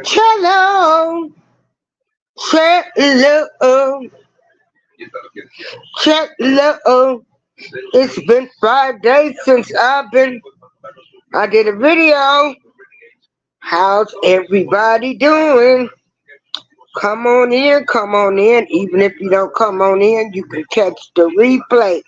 Hello, hello, hello. It's been 5 days since I did a video. How's everybody doing? Come on in, come on in. Even if you don't come on in, you can catch the replay.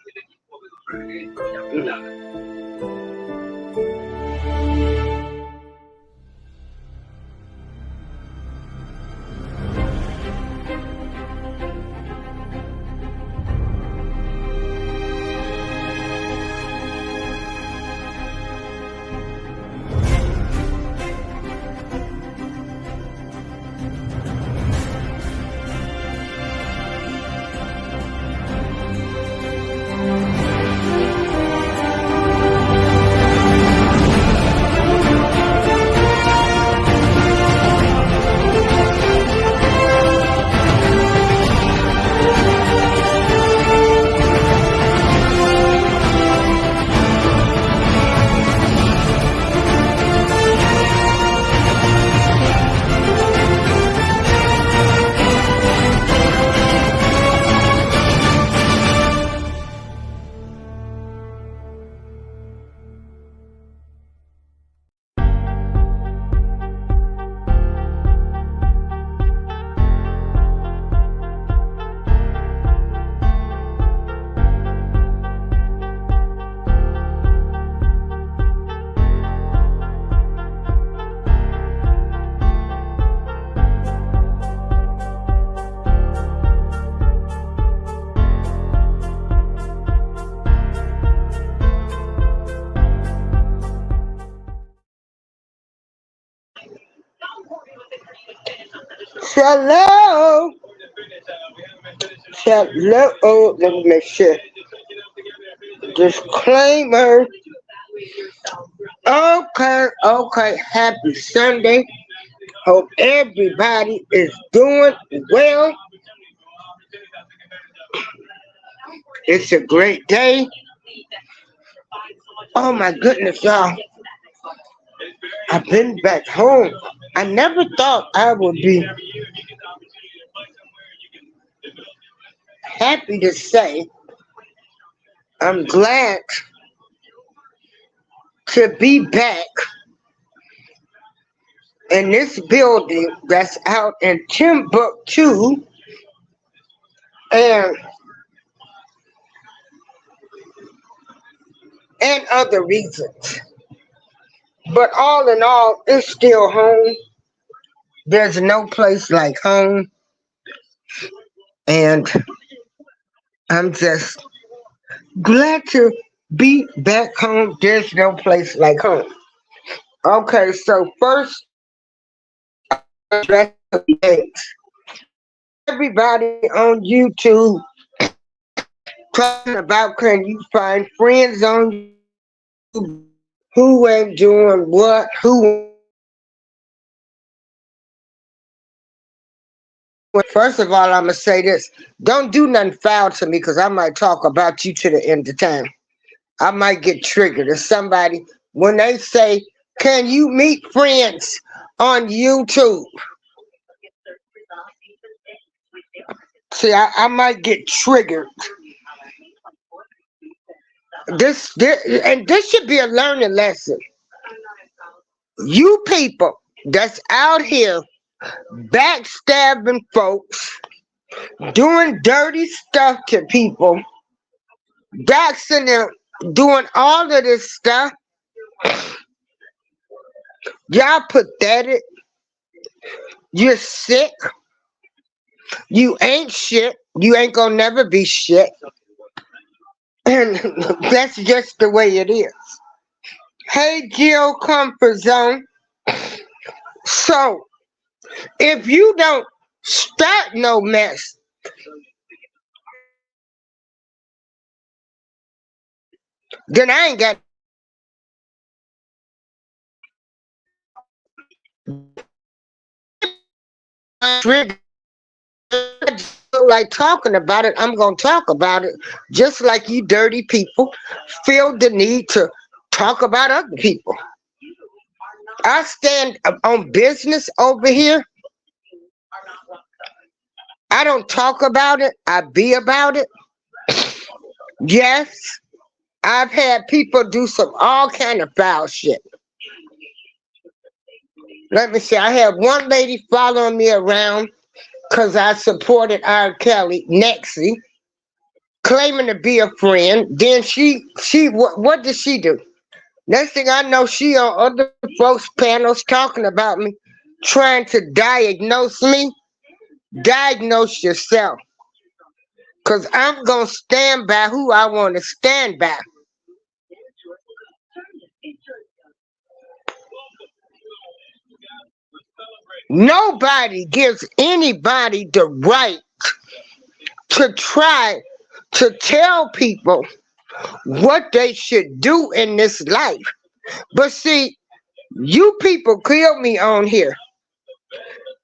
Hello, hello. Let me make sure. Disclaimer. Okay. Happy Sunday. Hope everybody is doing well. It's a great day. Oh my goodness, y'all. I've been back home. I never thought I would be happy to say I'm glad to be back in this building that's out in Timbuktu, and other reasons. But all in all, it's still home. There's no place like home. And I'm just glad to be back home. There's no place like home. Okay, so first, everybody on YouTube talking about, can you find friends on YouTube who ain't doing what, who. First of all, I'm going to say this. Don't do nothing foul to me, because I might talk about you to the end of time. I might get triggered. If somebody, when they say, can you meet friends on YouTube? See, I might get triggered. This should be a learning lesson. You people that's out here backstabbing folks, doing dirty stuff to people, doxing them, doing all of this stuff. Y'all pathetic. You're sick. You ain't shit. You ain't gonna never be shit. And that's just the way it is. Hey, Jill Comfort Zone. So, if you don't start no mess, then I ain't got trigger. Like talking about it, I'm gonna talk about it. Just like you dirty people feel the need to talk about other people. I stand on business over here. I don't talk about it. I be about it. Yes, I've had people do some all kind of foul shit. Let me see. I had one lady following me around because I supported R. Kelly, Nexie, claiming to be a friend. Then what did she do? Next thing I know, she on other folks' panels talking about me, trying to diagnose me. Diagnose yourself. Because I'm going to stand by who I want to stand by. Nobody gives anybody the right to try to tell people what they should do in this life. But see, you people kill me on here.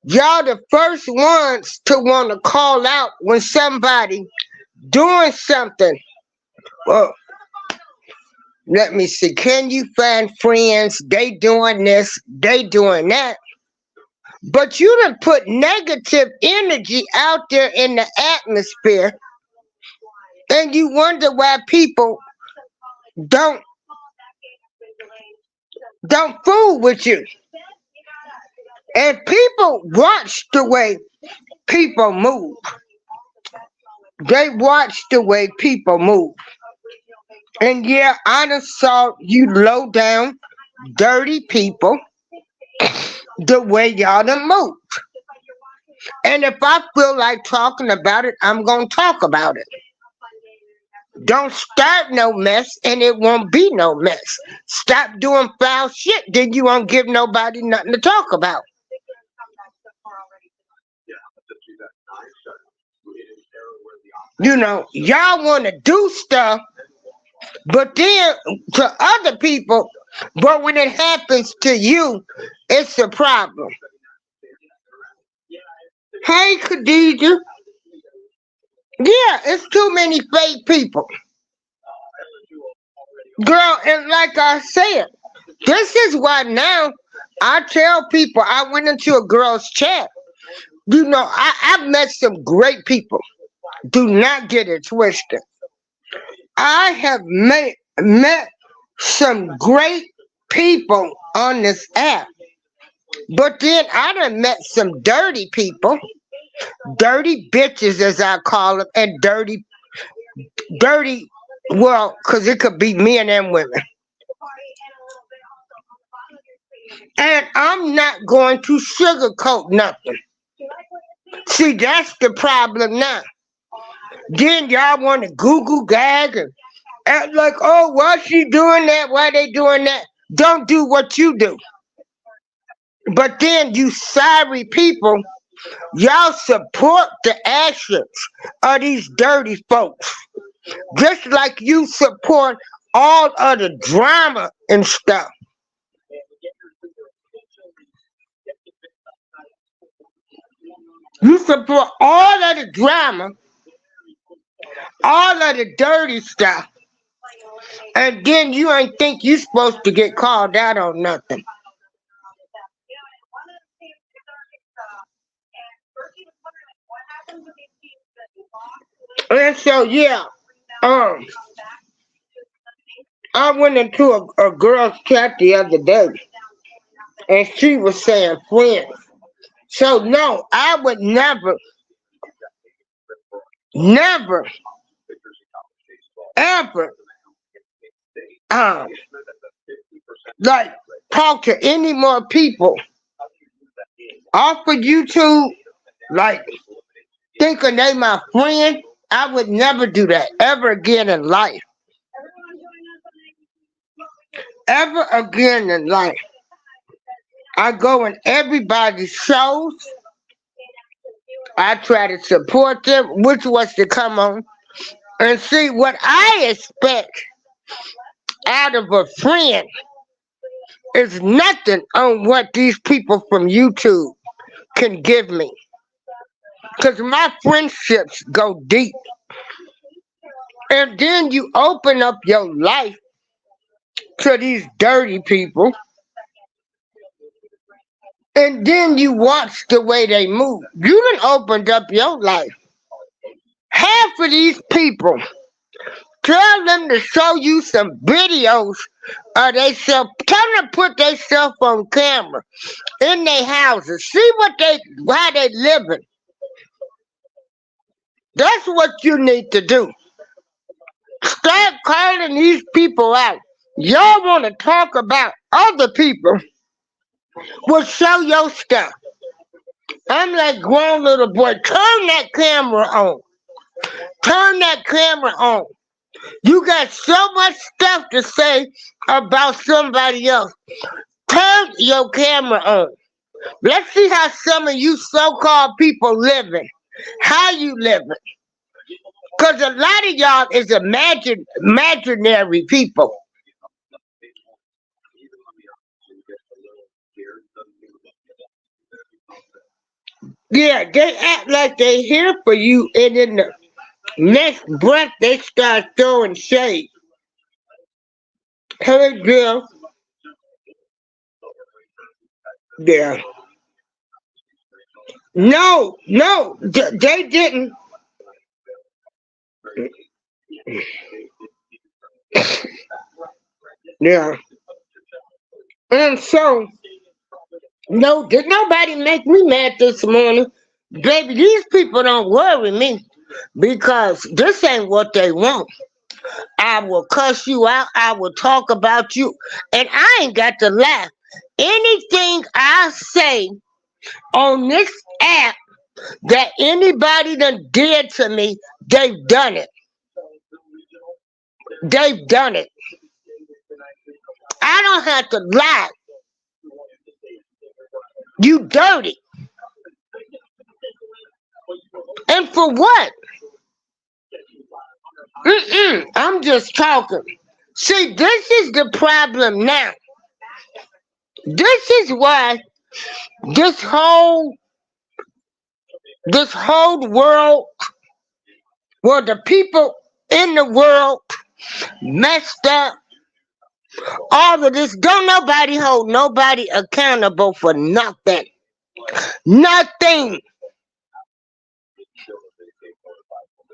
Y'all the first ones to want to call out when somebody doing something. Well, let me see. Can you find friends? They doing this, they doing that. But you done put negative energy out there in the atmosphere, and you wonder why people don't don't fool with you. And people watch the way people move. They watch the way people move. And yeah, I done saw you low down, dirty people the way y'all done move. And if I feel like talking about it, I'm gonna talk about it. Don't start no mess and it won't be no mess. Stop doing foul shit, then you won't give nobody nothing to talk about. You know, y'all want to do stuff, but then to other people, but when it happens to you, it's a problem. Hey, Khadija. Yeah, it's too many fake people. Girl, and like I said, this is why now I tell people I went into a girl's chat. You know, I've met some great people. Do not get it twisted. I have met some great people on this app. But then I done met some dirty people, dirty bitches as I call them, and dirty, well, because it could be men and women. And I'm not going to sugarcoat nothing. See, that's the problem now. Then y'all want to Google gag and act like, oh, why she doing that? Why they doing that? Don't do what you do. But then you sorry people, y'all support the actions of these dirty folks. Just like you support all of the drama and stuff. You support all of the drama, all of the dirty stuff, and then you ain't think you supposed to get called out on nothing. And so yeah, um, I went into a girl's chat the other day, and she was saying friends. So no, I would never, never, ever, um, like talk to any more people off of YouTube, like thinking they my friend. I would never do that ever again in life. Ever again in life. I go in everybody's shows. I try to support them, which was to come on and see what I expect out of a friend is nothing on what these people from YouTube can give me. Because my friendships go deep. And then you open up your life to these dirty people. and then you watch the way they move. You done opened up your life. Half of these people, tell them to show you some videos of themselves. Tell them to put themselves on camera in their houses. See how they living. That's what you need to do. Start calling these people out. Y'all want to talk about other people? Well, show your stuff. I'm like grown little boy. Turn that camera on. Turn that camera on. You got so much stuff to say about somebody else. Turn your camera on. Let's see how some of you so-called people living. How you living. Because a lot of y'all is imaginary people. Yeah, they act like they here for you, and in the next breath they start throwing shade. Hey, girl. Yeah. No, no, they didn't. Yeah. And so, no, did nobody make me mad this morning? Baby, these people don't worry me because this ain't what they want. I will cuss you out. I will talk about you. And I ain't got to laugh. Anything I say on this app that anybody done did to me, they've done it. They've done it. I don't have to lie. You dirty. And for what? I'm just talking. See, this is the problem now. This is why this whole world, well, the people in the world messed up. All of this, don't nobody hold nobody accountable for nothing. Nothing.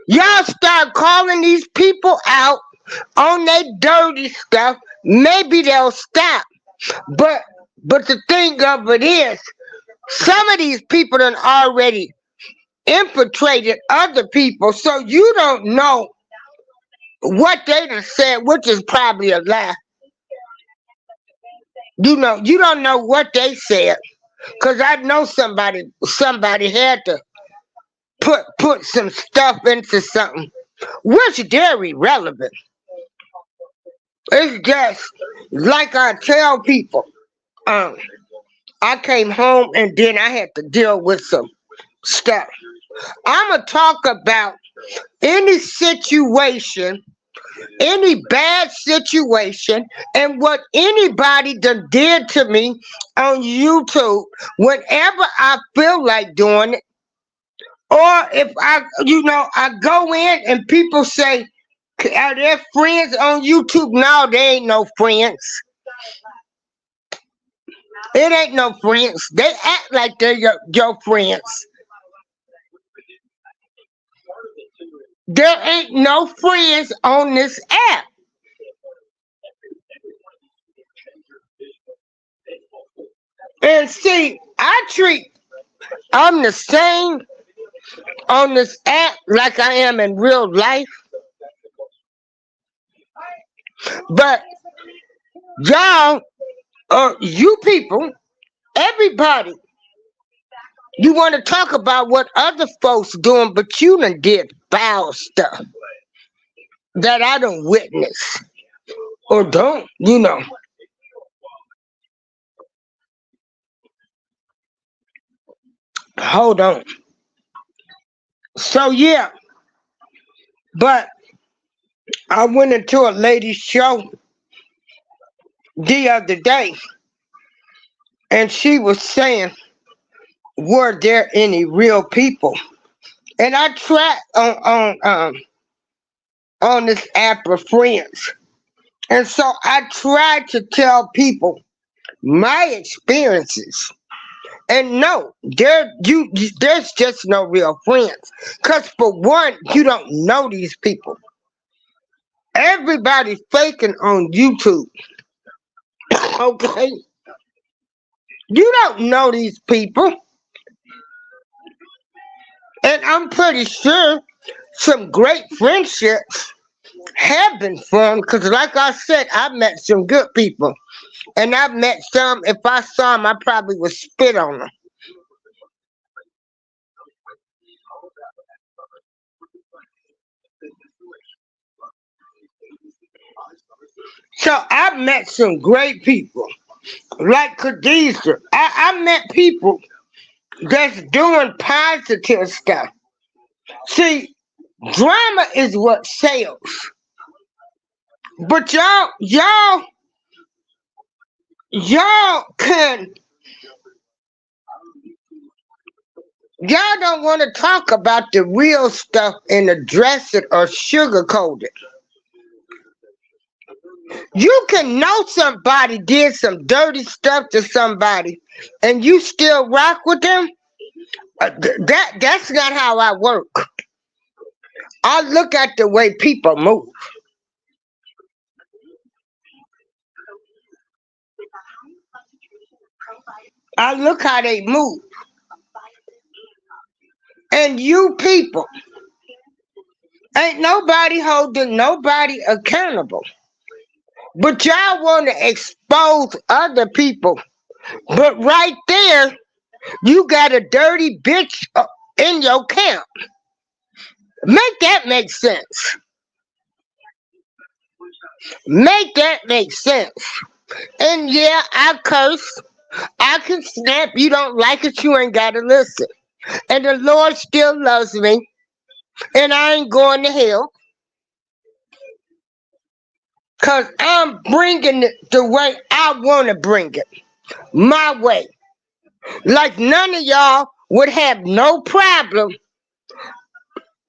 Y'all start calling these people out on their dirty stuff. Maybe they'll stop. But the thing of it is, some of these people done already infiltrated other people, so you don't know what they done said, which is probably a lie. You don't know what they said, cause I know somebody had to put some stuff into something, which they're irrelevant. It's just like I tell people. I came home and then I had to deal with some stuff. I'ma talk about any situation, any bad situation, and what anybody done did to me on YouTube whenever I feel like doing it. Or if I go in and people say, are there friends on YouTube? No, they ain't no friends. It ain't no friends. They act like they're your friends. There ain't no friends on this app. And see, I'm the same on this app like I am in real life. But y'all, you people, everybody, you want to talk about what other folks doing, but you done did foul stuff that I don't witness or don't. Hold on. So yeah, but I went into a lady's show the other day, and she was saying, were there any real people? And I tried on this app of friends. And so I tried to tell people my experiences. And no, there's just no real friends. Cause for one, you don't know these people. Everybody's faking on YouTube. Okay, you don't know these people, and I'm pretty sure some great friendships have been formed. Cause like I said, I've met some good people, and I've met some. If I saw them, I probably would spit on them. So I've met some great people, like Khadijah. I met people that's doing positive stuff. See, drama is what sells. But y'all can, y'all don't want to talk about the real stuff and address it or sugarcoat it. You can know somebody did some dirty stuff to somebody, and you still rock with them. That's not how I work. I look at the way people move. I look how they move. And you people, ain't nobody holding nobody accountable. But y'all want to expose other people. But right there, you got a dirty bitch in your camp. Make that make sense. Make that make sense. And yeah, I curse. I can snap. You don't like it, you ain't got to listen. And the Lord still loves me. And I ain't going to hell. Because I'm bringing it the way I want to bring it. My way. Like none of y'all would have no problem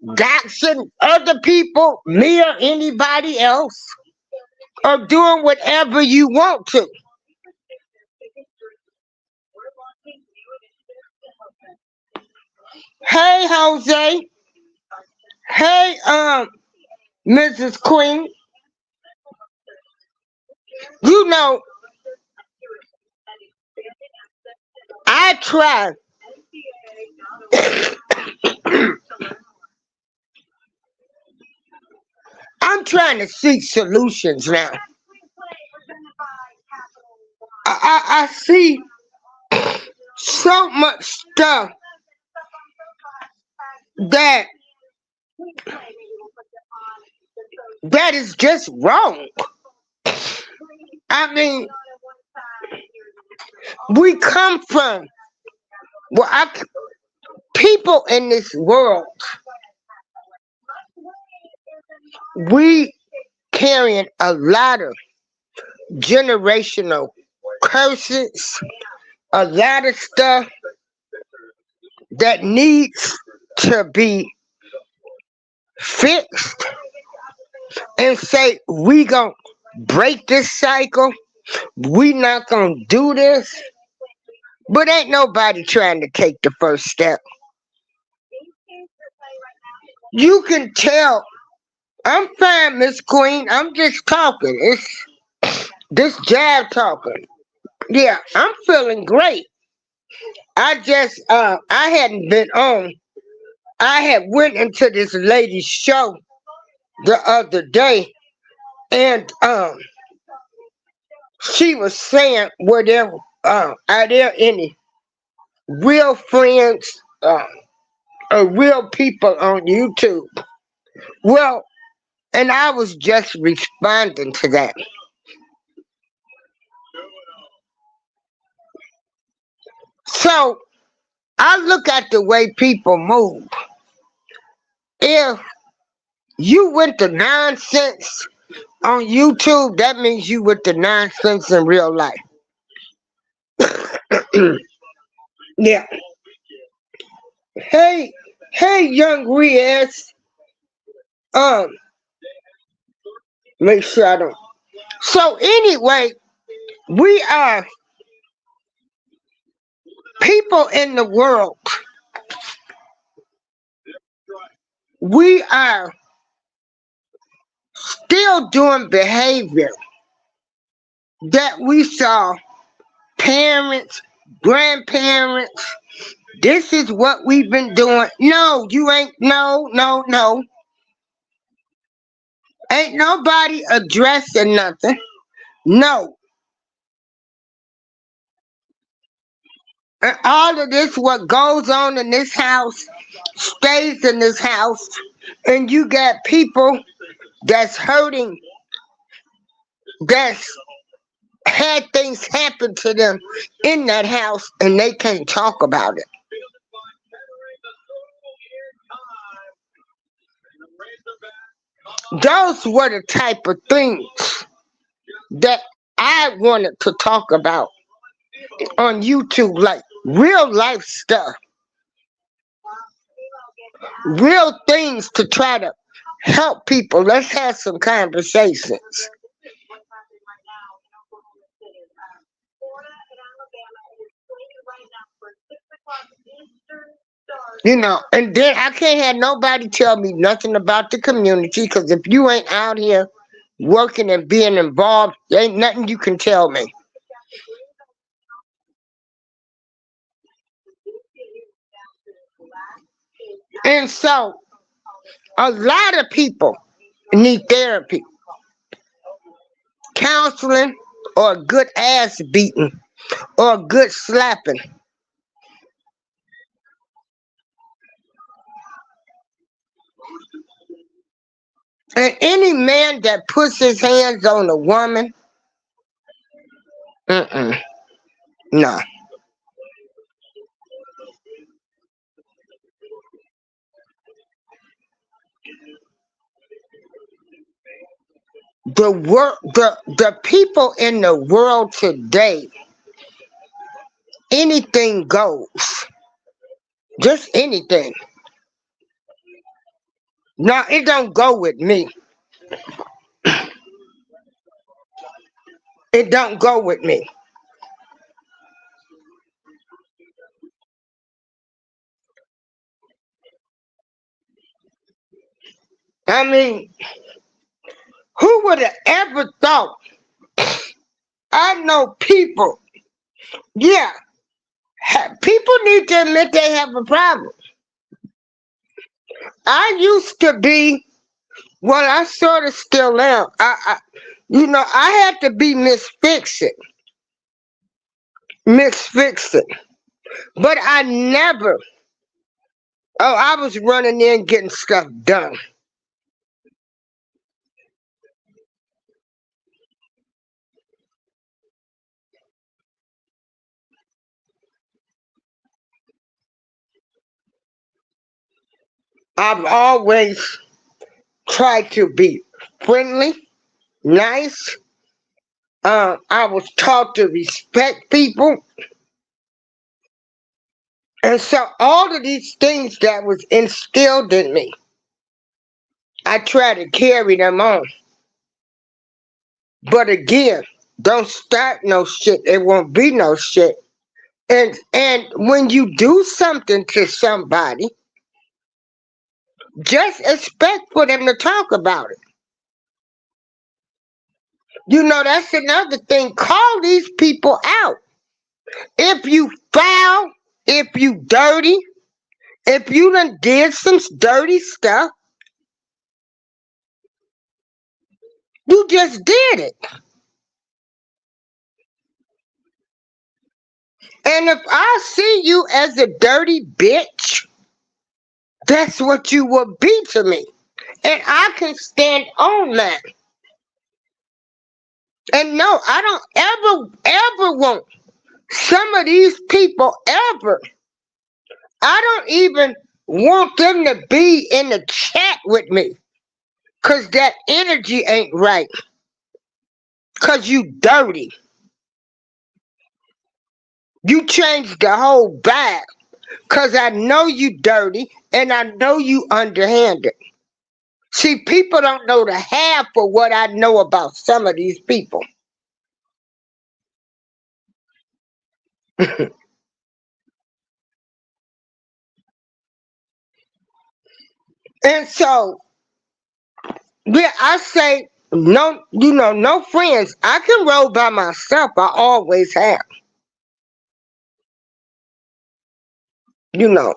doxing other people, me or anybody else, or doing whatever you want to. Hey, Jose. Hey, Mrs. Queen. You know, I try. I'm trying to seek solutions now. I see so much stuff that that is just wrong. I mean, we come from well, people in this world. We carrying a lot of generational curses, a lot of stuff that needs to be fixed and say we gonna break this cycle. We not gonna do this. But ain't nobody trying to take the first step. You can tell. I'm fine, Miss Queen. I'm just talking. It's this Jive Talking. Yeah, I'm feeling great. I hadn't been on. I had went into this lady's show the other day, and she was saying, "Were there are there any real friends or real people on YouTube?" Well, and I was just responding to that. So I look at the way people move. If you went to nonsense on YouTube, that means you with the nonsense in real life. Yeah. Hey, hey, young Riaz. Um, make sure I don't. So anyway, we are people people in the world, we are still doing behavior that we saw parents, grandparents. This is what we've been doing. No, you ain't. No, no, no. Ain't nobody addressing nothing. No. And all of this, what goes on in this house, stays in this house. And you got people that's hurting, that's had things happen to them in that house, and they can't talk about it. Those were the type of things that I wanted to talk about on YouTube, like real life stuff, real things to try to help people. Let's have some conversations. And then I can't have nobody tell me nothing about the community, because if you ain't out here working and being involved, there ain't nothing you can tell me. And so a lot of people need therapy, counseling, or a good ass beating, or a good slapping. And any man that puts his hands on a woman, mm-mm, no. The people in the world today, anything goes. Just anything. No, it don't go with me. It don't go with me. I mean, who would have ever thought? I know people. Yeah, people need to admit they have a problem. I used to be, well, I sort of still am. I had to be misfixing, but I never. Oh, I was running in getting stuff done. I've always tried to be friendly, nice. I was taught to respect people. And so all of these things that was instilled in me, I try to carry them on. But again, don't start no shit. It won't be no shit. And when you do something to somebody, just expect for them to talk about it. That's another thing. Call these people out. If you foul, if you dirty, if you done did some dirty stuff, you just did it. And if I see you as a dirty bitch, that's what you will be to me. And I can stand on that. And no, I don't ever want some of these people ever. I don't even want them to be in the chat with me. Cause that energy ain't right. Cause you dirty. You changed the whole vibe. Cause I know you dirty and I know you underhanded. See, people don't know the half of what I know about some of these people. And so, yeah, I say no, no friends. I can roll by myself. I always have. You know,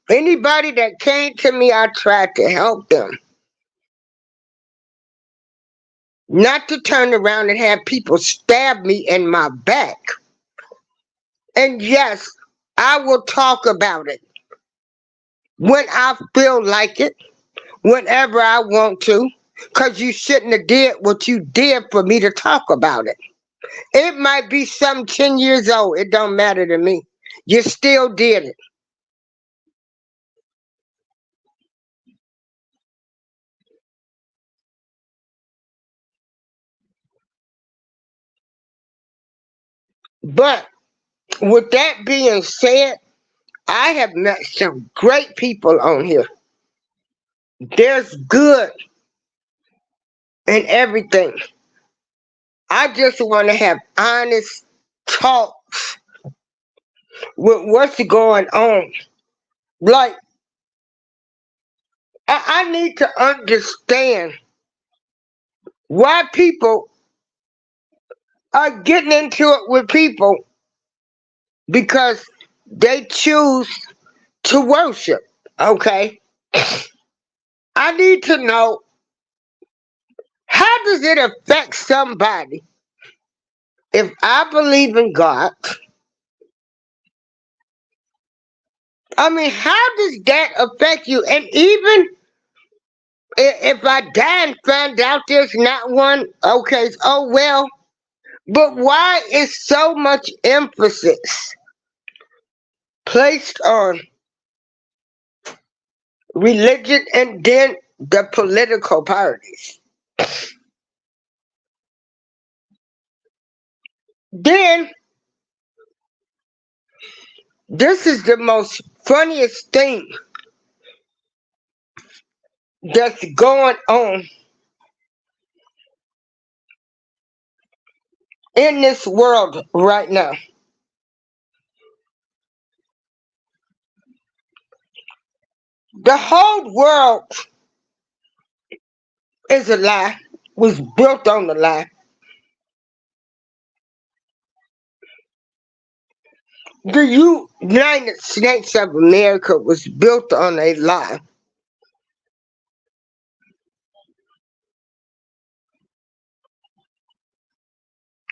anybody that came to me, I tried to help them. Not to turn around and have people stab me in my back. And yes, I will talk about it when I feel like it, whenever I want to, because you shouldn't have did what you did for me to talk about it. It might be some 10 years old. It don't matter to me. You still did it. But with that being said, I have met some great people on here. There's good in everything. I just want to have honest talks with what's going on. Like, I need to understand why people are getting into it with people because they choose to worship. Okay? I need to know, how does it affect somebody if I believe in God? I mean, how does that affect you? And even if I die and find out there's not one, okay, oh well. But why is so much emphasis placed on religion and then the political parties? Then, this is the most funniest thing that's going on in this world right now. The whole world is a lie, was built on a lie. The United States of America was built on a lie.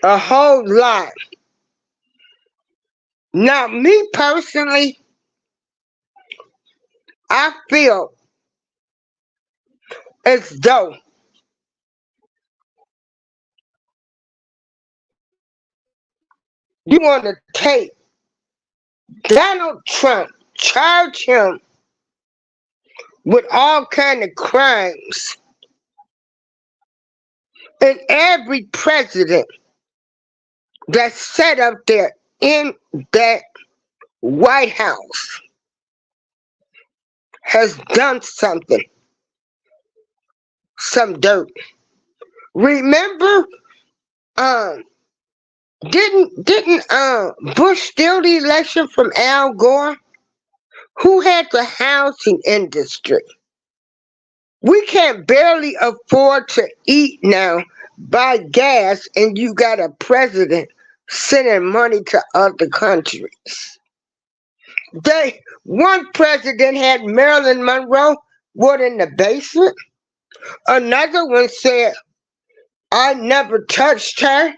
A whole lie. Now, me personally, I feel as though you want to take Donald Trump, charge him with all kind of crimes, and every president that's set up there in that White House has done something, some dirt. Remember, um, didn't Bush steal the election from Al Gore? Who had the housing industry? We can barely afford to eat now, buy gas, and you got a president sending money to other countries. One president had Marilyn Monroe what in the basement. Another one said, I never touched her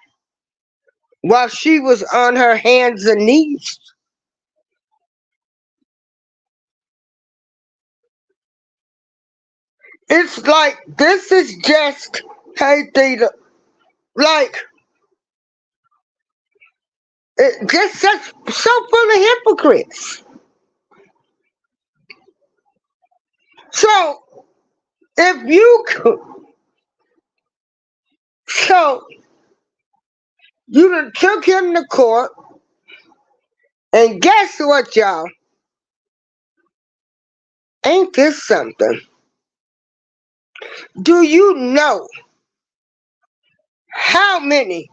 while she was on her hands and knees. It's like this is just, hey Theta, like it just such so full of hypocrites. So if you so you done took him to court, and guess what, y'all? Ain't this something? Do you know how many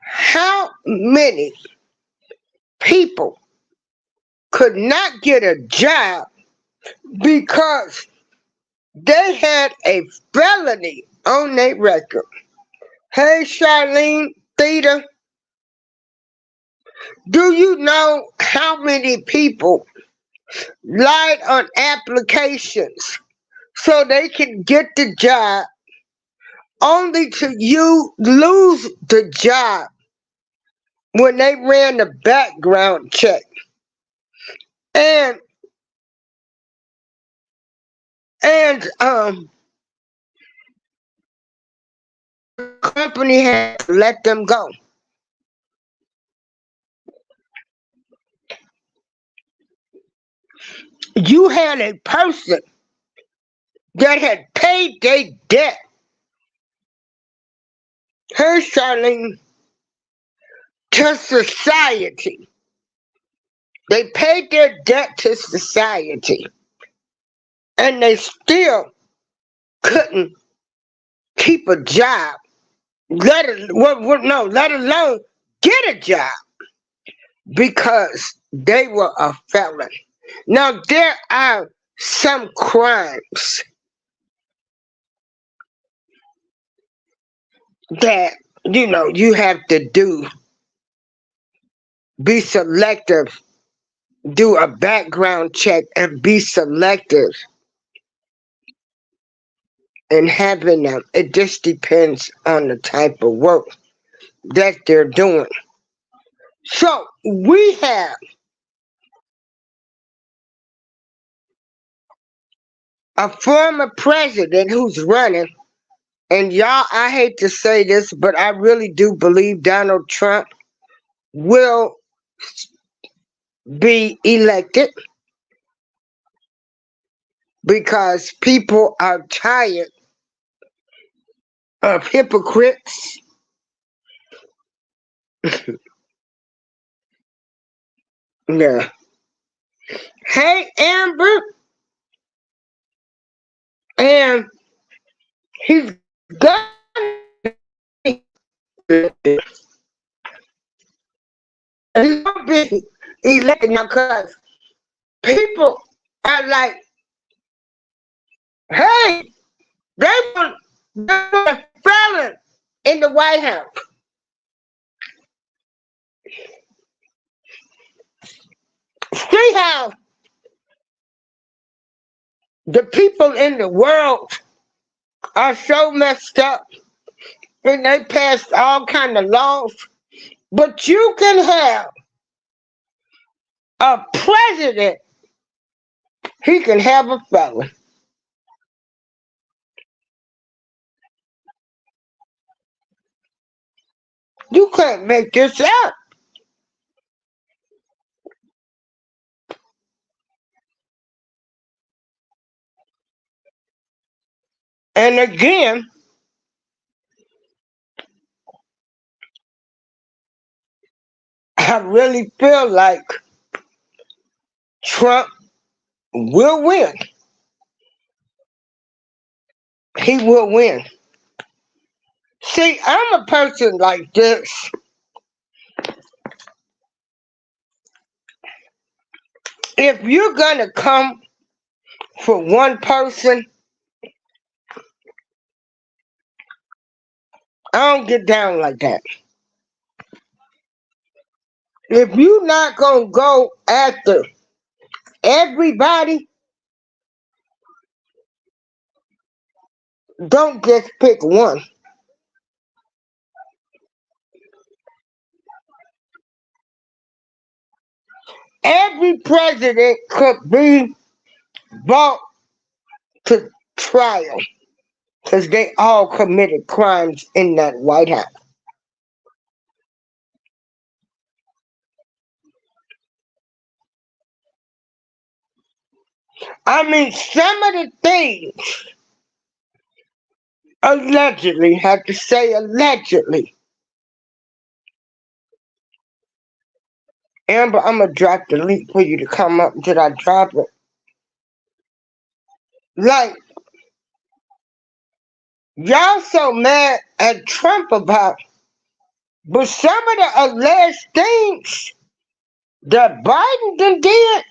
how many people could not get a job because they had a felony on their record. Hey, Charlene Theta, do you know how many people lied on applications so they can get the job only to you lose the job when they ran the background check? And the company had to let them go. You had a person that had paid their debt. Her Charlene, to society. They paid their debt to society, and they still couldn't keep a job. Let alone get a job because they were a felon. Now there are some crimes that you have to be selective, do a background check, and be selective in having them. It just depends on the type of work that they're doing. So we have a former president who's running, and y'all, I hate to say this, but I really do believe Donald Trump will be elected because people are tired of hypocrites. Yeah. Hey, Amber, and he's gonna be he's gonna be elected now because people are like, hey, they want a felon in the White House. See how the people in the world are so messed up, and they passed all kind of laws, but you can have a president, he can have a felon. You can't make this up. And again, I really feel like Trump will win. He will win. See, I'm a person like this. If you're gonna come for one person, I don't get down like that. If you're not gonna go after everybody, don't just pick one. Every president could be brought to trial because they all committed crimes in that White House. I mean, some of the things, allegedly, have to say allegedly. Amber, I'm going to drop the link for you to come up. Did I drop it? Like, y'all so mad at Trump about, but some of the alleged things that Biden done did.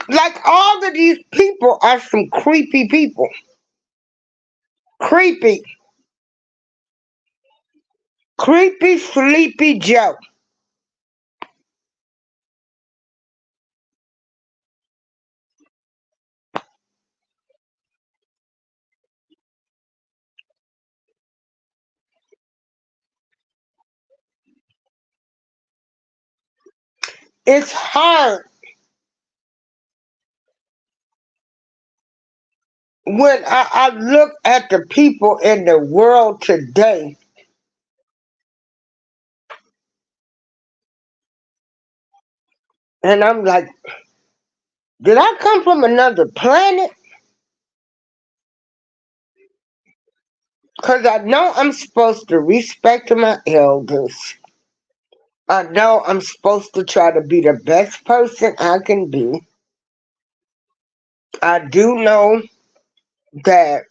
Like all of these people are some creepy people. Creepy. Creepy Sleepy Joe. It's hard when I look at the people in the world today, and I'm like, did I come from another planet? Because I know I'm supposed to respect my elders. I know I'm supposed to try to be the best person I can be. I do know that,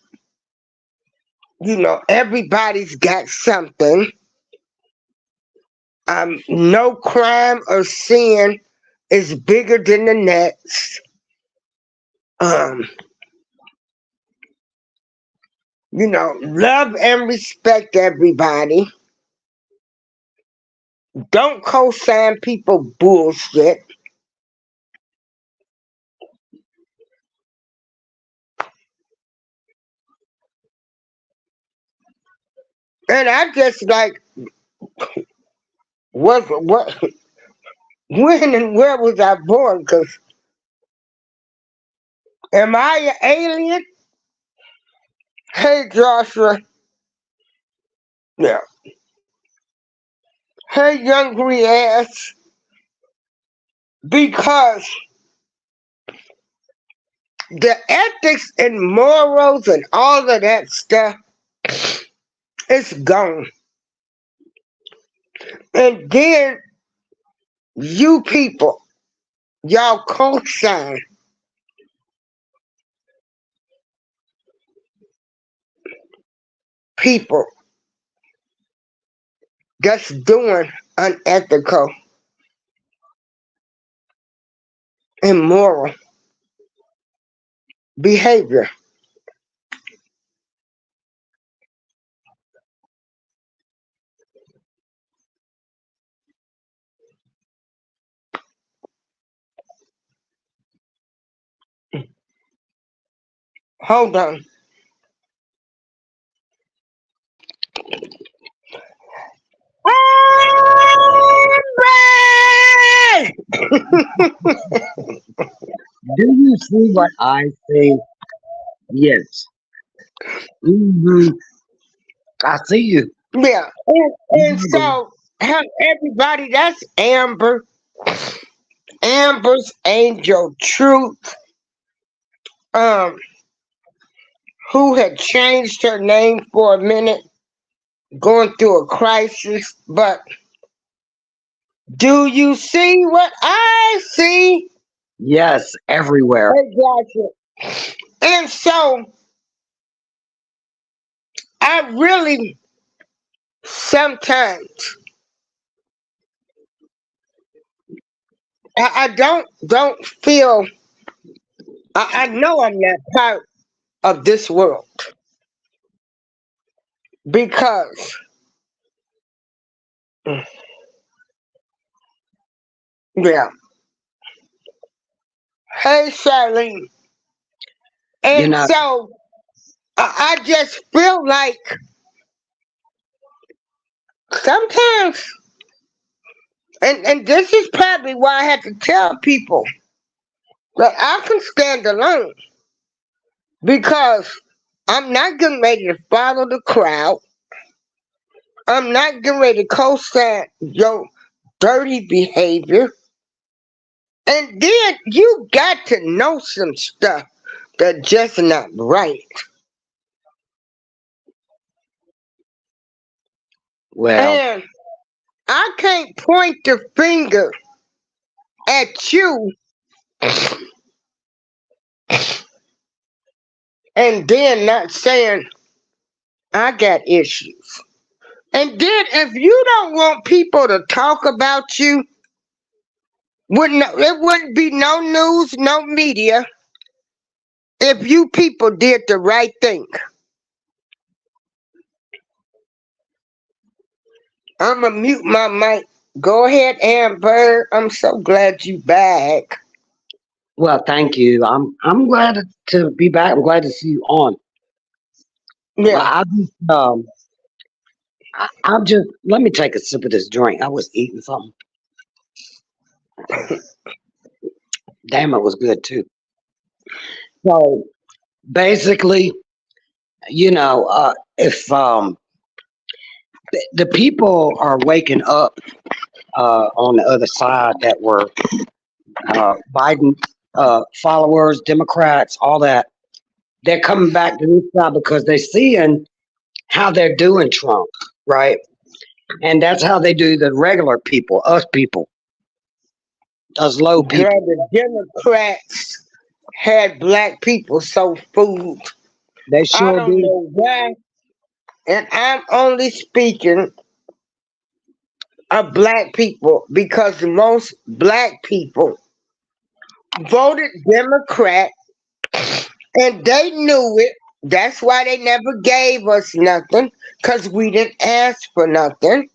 everybody's got something. No crime or sin is bigger than the next. Um, love and respect everybody. Don't co-sign people bullshit. And I just like, what when and where was I born? Because am I an alien? Hey Joshua. Yeah. Hey young green ass. Because the ethics and morals and all of that stuff is gone. And then you people, y'all co-sign people that's doing unethical, immoral behavior. Hold on. Do you see what I see? Yes. hmm I see you. Yeah. And Mhm. so have everybody, that's Amber. Amber's Angel Truth, um, who had changed her name for a minute, going through a crisis. But do you see what I see? Yes, everywhere. Hey, gotcha. And so I really sometimes I don't feel I know I'm not part of this world because yeah. Hey Charlene. You And know, so I just feel like sometimes, and this is probably why I had to tell people that I can stand alone because I'm not getting ready to follow the crowd. I'm not getting ready to co-sign your dirty behavior. And then you got to know some stuff that's just not right. well, And I can't point the finger at you and then not saying I got issues. And then if you don't want people to talk about you, It wouldn't be no news, no media if you people did the right thing. I'ma mute my mic. Go ahead, Amber. I'm so glad you back. Well, thank you. I'm glad to be back. I'm glad to see you on. Well, Yeah. I'm just let me take a sip of this drink. I was eating something. Damn, it was good too. So basically, if the people are waking up on the other side that were Biden followers, Democrats, all that, they're coming back to this side because they're seeing how they're doing Trump, right? And that's how they do the regular people, us people, us low Girl, people. the Democrats had black people so fooled. They I sure don't do. know why. And I'm only speaking of black people because most black people voted Democrat and they knew it. That's why they never gave us nothing because we didn't ask for nothing.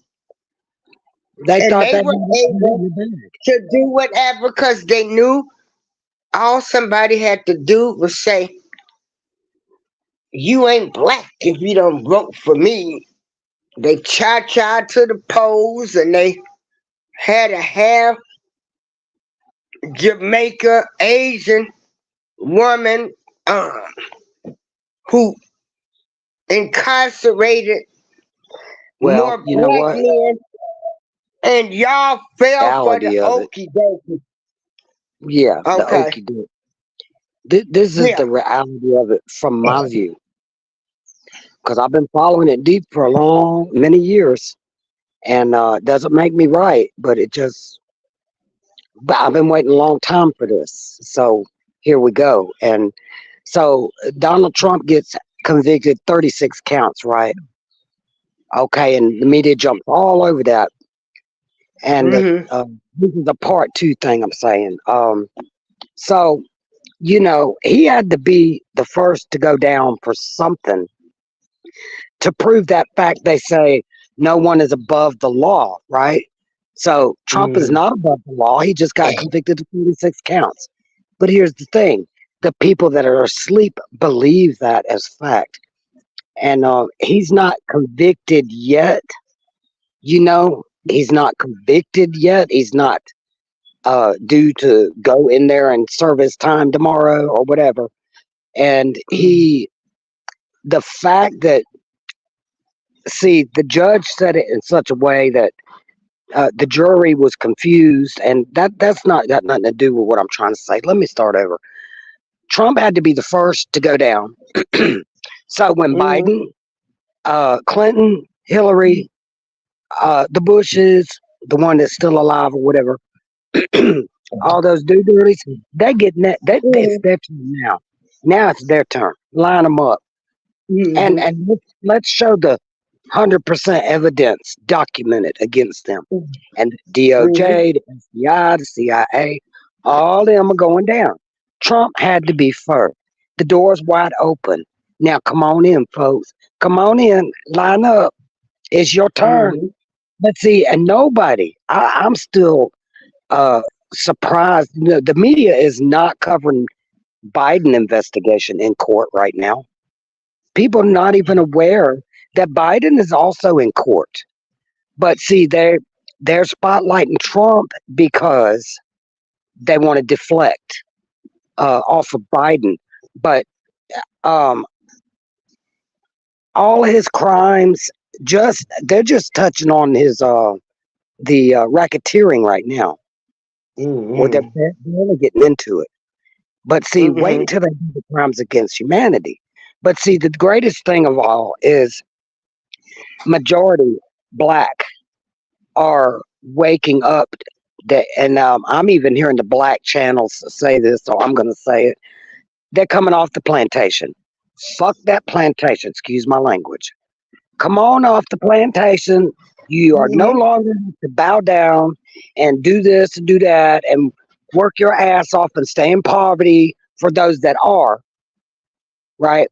They And thought they they were had able your back. to do whatever because they knew all somebody had to do was say, you ain't black if you don't vote for me. They cha-cha to the polls and they had a half Jamaica Asian woman uh, who incarcerated Well, more you know black what? men, and y'all fell for the Reality of it. okie dokie. Yeah, the Okay. okey doke. This is Yeah. the reality of it from my view, because I've been following it deep for many years, and it doesn't make me right, but but I've been waiting a long time for this. So here we go. And so Donald Trump gets convicted 36 counts, right? Okay, and the media jumps all over that. And Mhm. this is a part two thing I'm saying. So he had to be the first to go down for something to prove that fact. They say no one is above the law, right? So Trump is Mhm. not above the law. He just got convicted of 36 counts. But here's the thing: the people that are asleep believe that as fact, and he's not convicted yet. He's not convicted yet. He's not due to go in there and serve his time tomorrow or whatever. And the fact that, see, the judge said it in such a way that the jury was confused, and that's not got nothing to do with what I'm trying to say. Let me start over. Trump had to be the first to go down. So when Mhm. Biden, Clinton, Hillary, the Bushes, the one that's still alive or whatever, all those do dirties, they get it's Mhm. their turn now. Now it's their turn. Line them up, and Mhm. let's show the 100% evidence documented against them. And the Mhm. DOJ, the FBI, the CIA, all them are going down. Trump had to be first. The door's wide open. Now come on in, folks. Come on in. Line up. It's your turn. Mhm. Let's see. And nobody. I'm still uh, surprised. The media is not covering Biden investigation in court right now. People are not even aware that Biden is also in court. But see, they're spotlighting Trump because they want to deflect off of Biden. But um, all his crimes, they're just touching on his the racketeering right now, or they're Mhm. barely getting into it. But see, wait Mhm. until they do the crimes against humanity. But see, the greatest thing of all is majority black are waking up. And I'm even hearing the black channels say this, so I'm going to say it. They're coming off the plantation. Fuck that plantation. Excuse my language. Come on off the plantation. You are no Mm-hmm. longer to bow down and do this and do that and work your ass off and stay in poverty for those that are, right?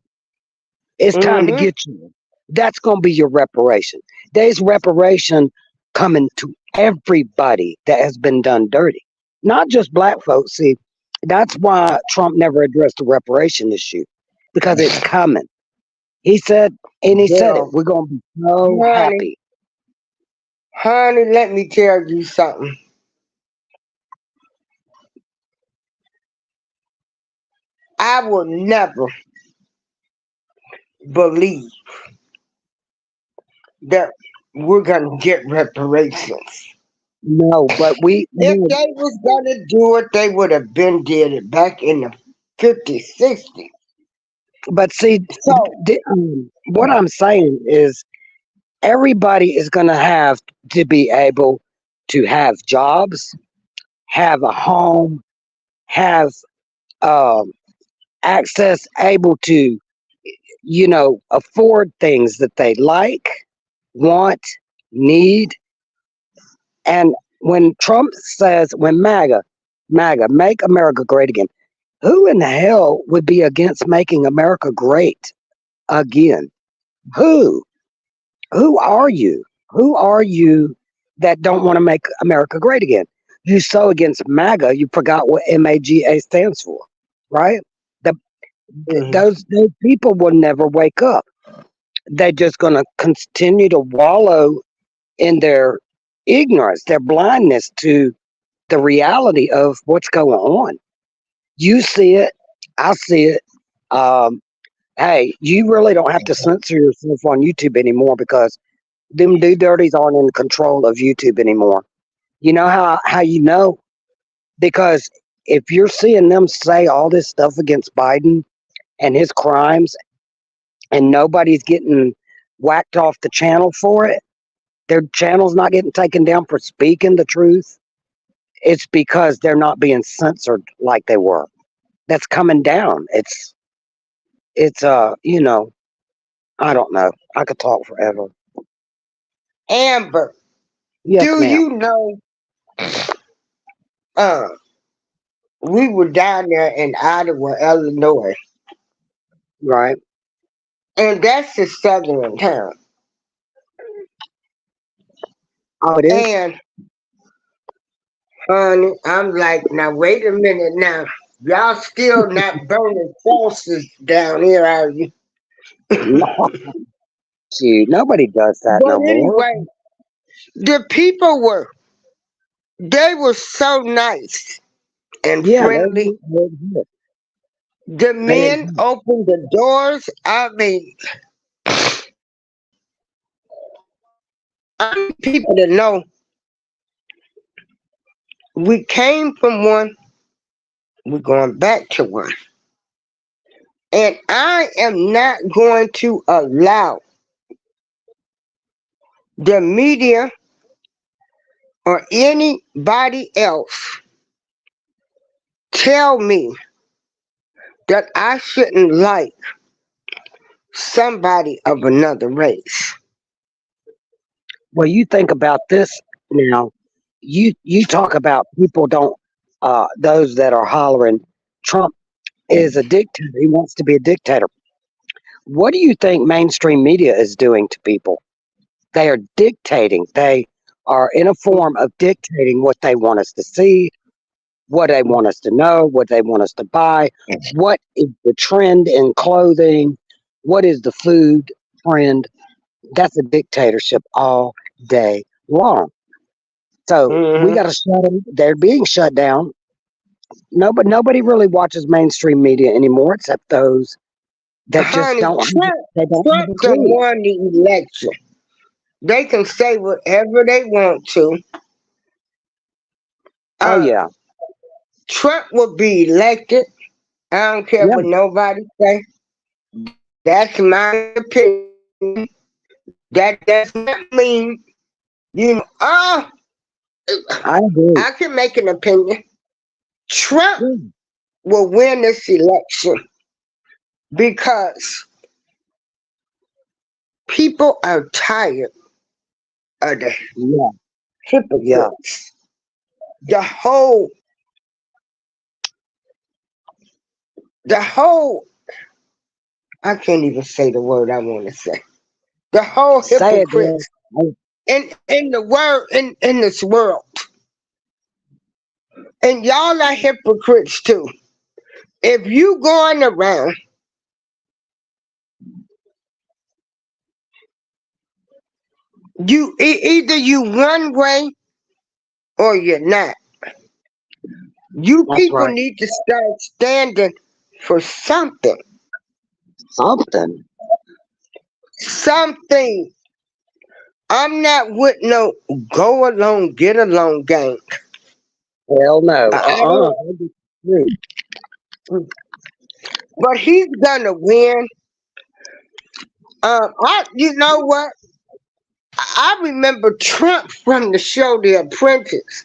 It's time to Mm-hmm. get you. That's going to be your reparation. There's reparation coming to everybody that has been done dirty, not just black folks. See, that's why Trump never addressed the reparation issue because it's coming. He said, and he said it, Well, we're going to be so honey, happy. honey, let me tell you something. I will never believe that we're gonna get reparations. No, but we, If no, they was gonna do it, they would have been did it back in the 50s, 60s. but see, So, what I'm saying is everybody is going to have to be able to have jobs, have a home, have um, access, able to, afford things that they like, want, need. And when Trump says, when MAGA, make America great again, who in the hell would be against making America great again? Who? Who are you? Who are you that don't want to make America great again? You so against MAGA, you forgot what MAGA stands for, right? The, mhm. those people will never wake up. They're just going to continue to wallow in their ignorance, their blindness to the reality of what's going on. You see it, I see it. Um, hey, you really don't have to censor yourself on YouTube anymore because them do dirties aren't in control of YouTube anymore. You know how you know? Because if you're seeing them say all this stuff against Biden and his crimes and nobody's getting whacked off the channel for it, their channel's not getting taken down for speaking the truth, it's because they're not being censored like they were. That's coming down. It's I don't know. I could talk forever. Amber, Yes, do ma'am. you know uh we were down there in Ottawa, Illinois, Right. and that's the southern town. Oh, it is? And honey, I'm like, now wait a minute now. Y'all still not burning crosses down here, are you? No, shoot, nobody does that But no more. anyway, the people they were so nice and Yeah, friendly. they exist. The They men exist. opened the doors. I mean, I need people to know we came from one, we're going back to one. And I am not going to allow the media or anybody else tell me that I shouldn't like somebody of another race. Well, you think about this now. You talk about people don't those that are hollering Trump is a dictator. He wants to be a dictator. What do you think mainstream media is doing to people? They are dictating. They are in a form of dictating what they want us to see, what they want us to know, what they want us to buy, what is the trend in clothing, what is the food trend. That's a dictatorship all day long. So we Hmm. got to shut them. They're being shut down. Nobody really watches mainstream media anymore, except those that just Honey, they don't have Trump a can clue. won the election. They can say whatever they want to. Oh Uh, yeah, Trump will be elected. I don't care yeah. what nobody say. That's my opinion. That does not mean, I I agree. can make an opinion. Trump Yeah. will win this election because people are tired the Yeah, yeah. hypocrites. The whole, I can't even say the word I want to say. The whole Say it, girl. hypocrites in the world, in this world. And y'all are hypocrites too. If you going around, either you one way or you're not. You That's people right. need to start standing for something. Something. Something. I'm not with no go along, get along gang. Hell no. I don't. But he's gonna win. You know what? I remember Trump from the show The Apprentice,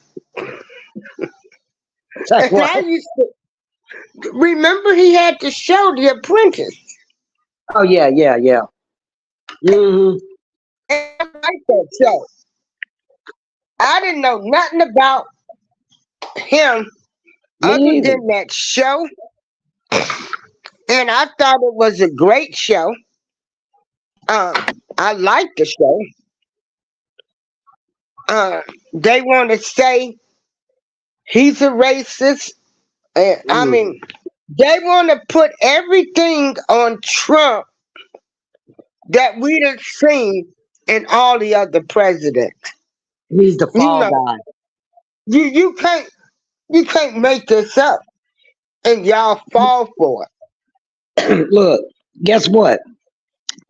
Say and what? I used to remember he had the show The Apprentice, Oh yeah, yeah, yeah. Hmm. and I liked that show. I didn't know nothing about him Me other either. than that show, and I thought it was a great show. I liked the show. Uh, they want to say he's a racist. I Mm. mean, they want to put everything on Trump that we done seen in all the other presidents. He's the You fall know, guy. you can't make this up, and y'all fall for Look, guess what?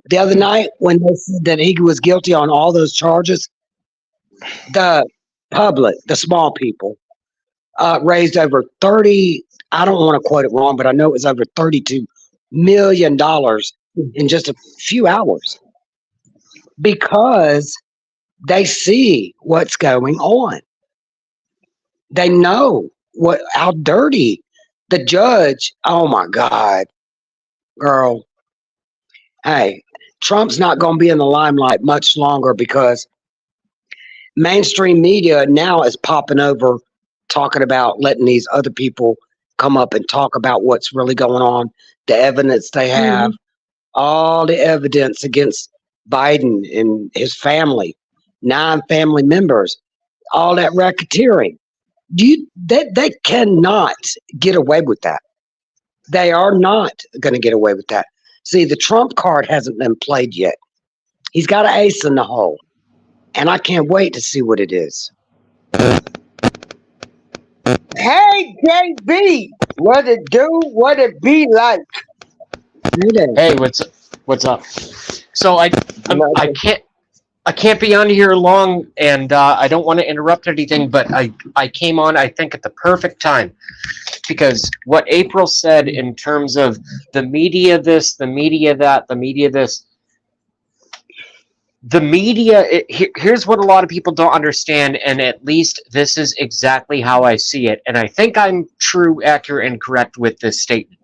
The other night when they said that he was guilty on all those charges, the public, the small people, raised over 30, I don't want to quote it wrong, but I know it was over $32 million in just a few hours because they see what's going on. They know how dirty the judge. Oh my God, girl. Hey, Trump's not going to be in the limelight much longer because mainstream media now is popping over talking about letting these other people come up and talk about what's really going on, the evidence they have, it. all the evidence against Biden and his family, 9 family members, all that racketeering. They cannot get away with that. They are not going to get away with that. See, the Trump card hasn't been played yet. He's got an ace in the hole, and I can't wait to see what it is. Hey, JB, what it do? What it be like? Hey there. Hey, what's up? So I Nothing. can't be on here long, and I don't want to interrupt anything, but I came on I think at the perfect time because what April said in terms of the media this, the media that, the media this, the media. Here's what a lot of people don't understand, and at least this is exactly how I see it, and I think I'm true, accurate, and correct with this statement.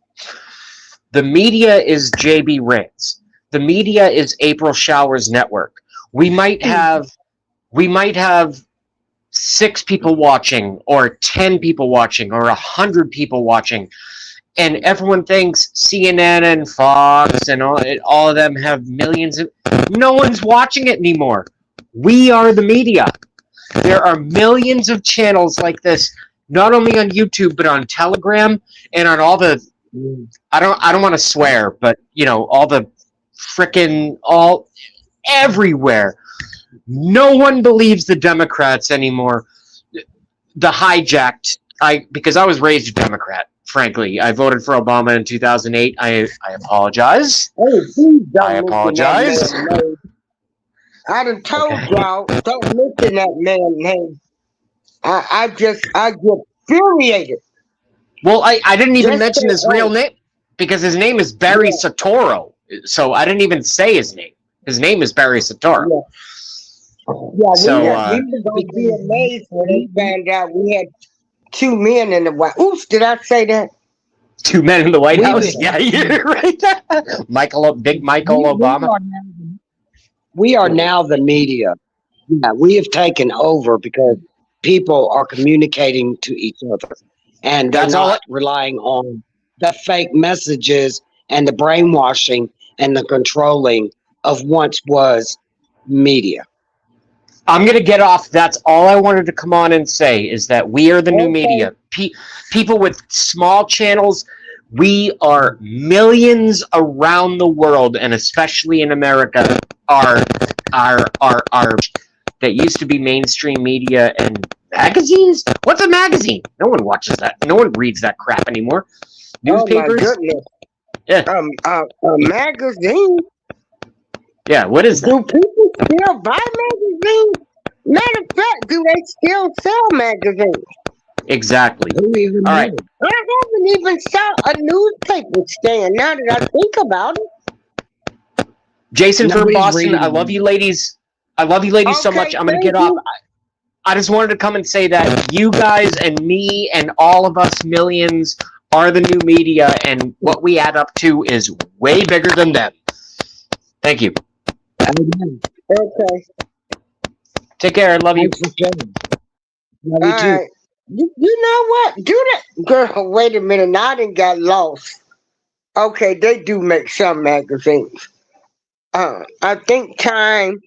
The media is JB Rants. The media is April Showers Network. We might have we might have 6 people watching or 10 people watching or 100 people watching, and everyone thinks CNN and Fox and all of them have millions of. No one's watching it anymore. We are the media. There are millions of channels like this, not only on YouTube but on Telegram and on all the. I don't want to swear, but all the frickin' all everywhere. No one believes the Democrats anymore. The hijacked. Because I was raised a Democrat. Frankly, I voted for Obama in 2008. I apologize. Hey, please I don't mention that apologize. man name. I done told Okay. y'all, don't mention that man name. I get infuriated. Well, I didn't even Just mention say, his real oh, name because his name is Barry yeah, Soetoro. So I didn't even say his name. His name is Barry Soetoro. yeah, yeah. We So had, we were gonna be Because amazed when they found out we had 2 men in the White. Oops, did I say that? 2 men in the White we House. Yeah, you're right. Big Michael we Obama. are now, we are now the media. Yeah, we have taken over because people are communicating to each other and they're That's all. not relying on the fake messages and the brainwashing and the controlling of once was media. I'm going to get off. That's all I wanted to come on and say is that we are the new Okay. media. People with small channels, we are millions around the world, and especially in America, are that used to be mainstream media and magazines. What's a magazine? No one watches that. No one reads that crap anymore. Oh my Newspapers? goodness. Yeah, A magazine? yeah. What is that? Do people still buy magazines? Matter of fact, do they still sell magazines? Exactly. Who even All right, knows? I haven't even saw a newspaper stand now that I think about it. Jason from Nobody's Boston. I reading love you, them. ladies. I love you, ladies, so much. Okay, I'm going to thank get off. you. I just wanted to come and say that you guys and me and all of us millions are the new media, and what we add up to is way bigger than them. Thank you. Amen. Okay. Take care. I love you. Thanks for sharing. Love you too. Alright. You know what? Do that. Girl, wait a minute. Now I done got lost. Okay, they do make some magazines. I think Time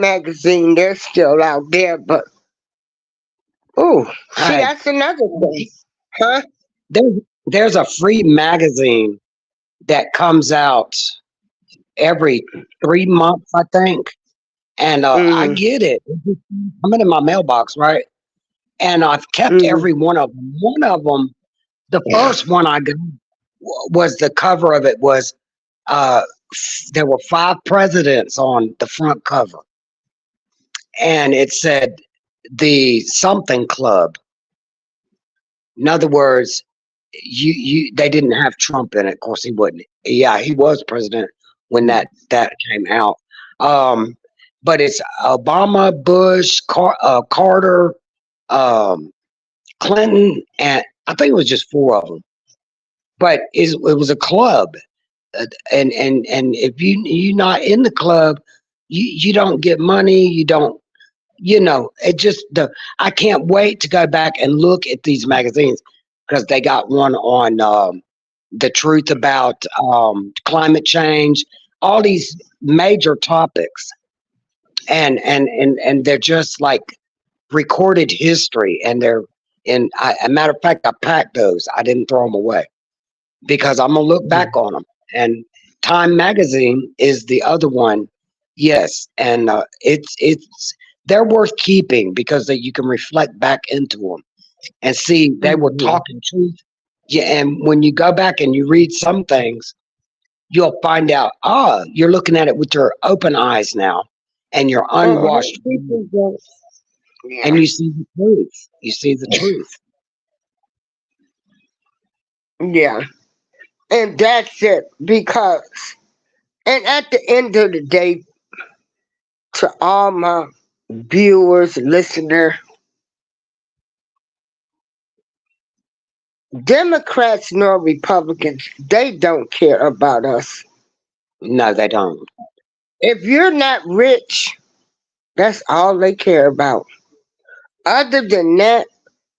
magazine, they're still out there, but oh, see, Hey, that's another thing. Huh? there's, there's a free magazine that comes out every 3 months, I think. And I Mm-hmm. get it. I'm in my mailbox, right? And I've kept Mm-hmm. every one of them. One of them, the first one I got was the cover of it was uh, there were 5 presidents on the front cover, and it said the something club. In other words, they didn't have Trump in it. Of course, he wouldn't. Yeah, he was president when that came out. Um, but it's Obama, Bush, Carter, um, Clinton, and I think it was just 4 of them. But it was a club, and if you're not in the club, you don't get money. You don't. It just I can't wait to go back and look at these magazines because they got one on the truth about climate change, all these major topics, and they're just like recorded history, and a matter of fact, I packed those. I didn't throw them away because I'm gonna look back on them. And Time Magazine is the other one, yes, and it's they're worth keeping because you can reflect back into them and see they were Mm-hmm. talking truth. Yeah, and when you go back and you read some things, you'll find out, you're looking at it with your open eyes now and your unwashed brain, People don't. and Yeah. you see the truth. You see the truth. Yeah. And that's it. Because, and at the end of the day, to all my viewers, listeners, Democrats nor Republicans, they don't care about us. No, they don't. If you're not rich, that's all they care about. Other than that,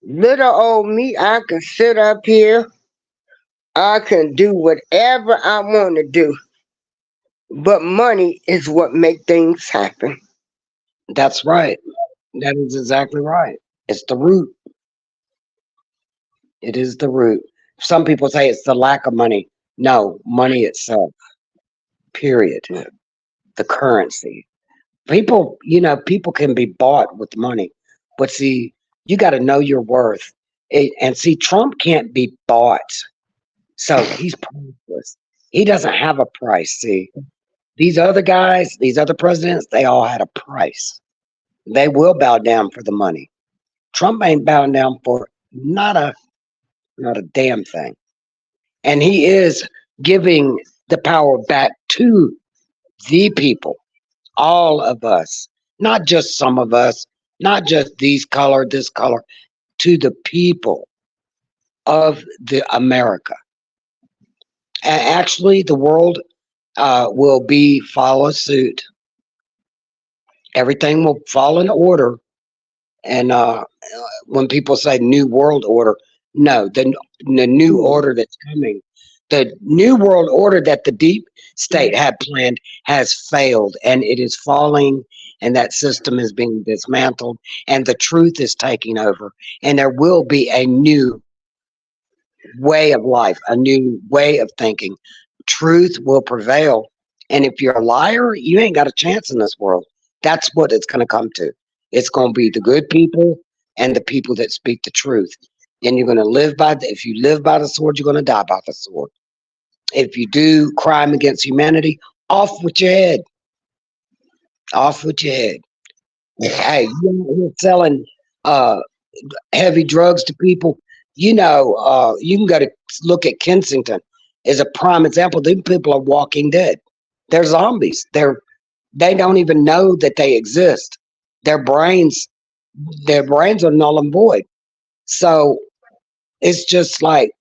little old me, I can sit up here, I can do whatever I want to do. But money is what make things happen. That's right. That is exactly right. It's the root. It is the root. Some people say it's the lack of money. No, money itself, period. The currency. People can be bought with money. But see, you got to know your worth. And see, Trump can't be bought. So he's priceless. He doesn't have a price. See, these other guys, these other presidents, they all had a price. They will bow down for the money. Trump ain't bowing down for not a damn thing. And he is giving the power back to the people, all of us, not just some of us, not just this color, to the people of the America. And actually, the world will be follow suit. Everything will fall in order. And when people say new world order, no, the new order that's coming, the new world order that the deep state had planned has failed, and it is falling, and that system is being dismantled, and the truth is taking over, and there will be a new way of life, a new way of thinking. Truth will prevail. And if you're a liar, you ain't got a chance in this world. That's what it's going to come to. It's going to be the good people and the people that speak the truth. And you're going to live by if you live by the sword, you're going to die by the sword. If you do crime against humanity, off with your head. Off with your head. Hey, you're selling uh, heavy drugs to people. You can go to look at Kensington as a prime example. These people are walking dead. They're zombies. They don't even know that they exist. Their brains, their brains are null and void. So it's just like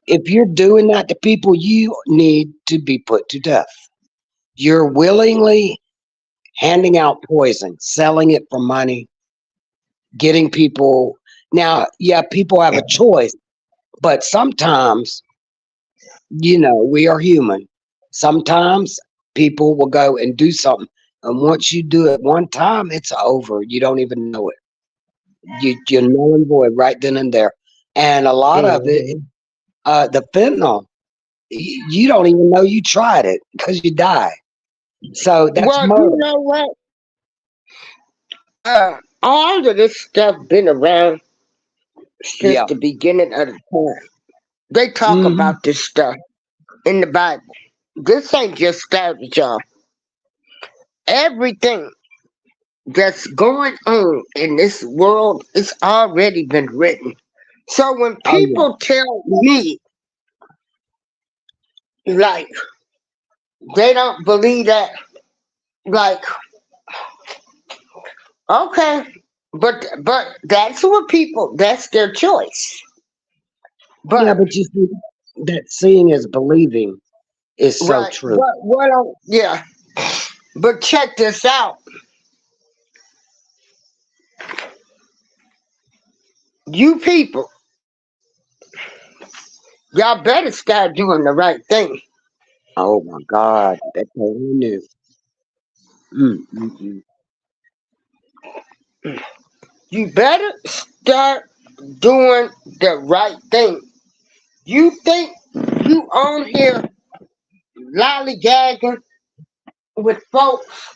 if you're doing that to people, you need to be put to death. You're willingly handing out poison, selling it for money, getting people. Now, yeah, people have a choice, but sometimes, we are human. Sometimes people will go and do something. And once you do it one time, it's over. You don't even know it. You're null and void right then and there. And a lot of it, Mhm. the fentanyl, you don't even know you tried it because you die. So that's Well, you murder. know what? All of this stuff been around since Yeah. the beginning of the time. They talk Hmm. about this stuff in the Bible. This ain't just started, y'all. Everything that's going on in this world is already been written. So when Oh, yeah. people tell me like they don't believe that, like okay, but that's what people. That's their choice. Yeah, But but you see, that seeing is believing is so right, true. yeah. But check this out. You people, y'all better start doing the right thing. Oh my God, that's all we knew. Mm. You better start doing the right thing. You think you on here lollygagging with folks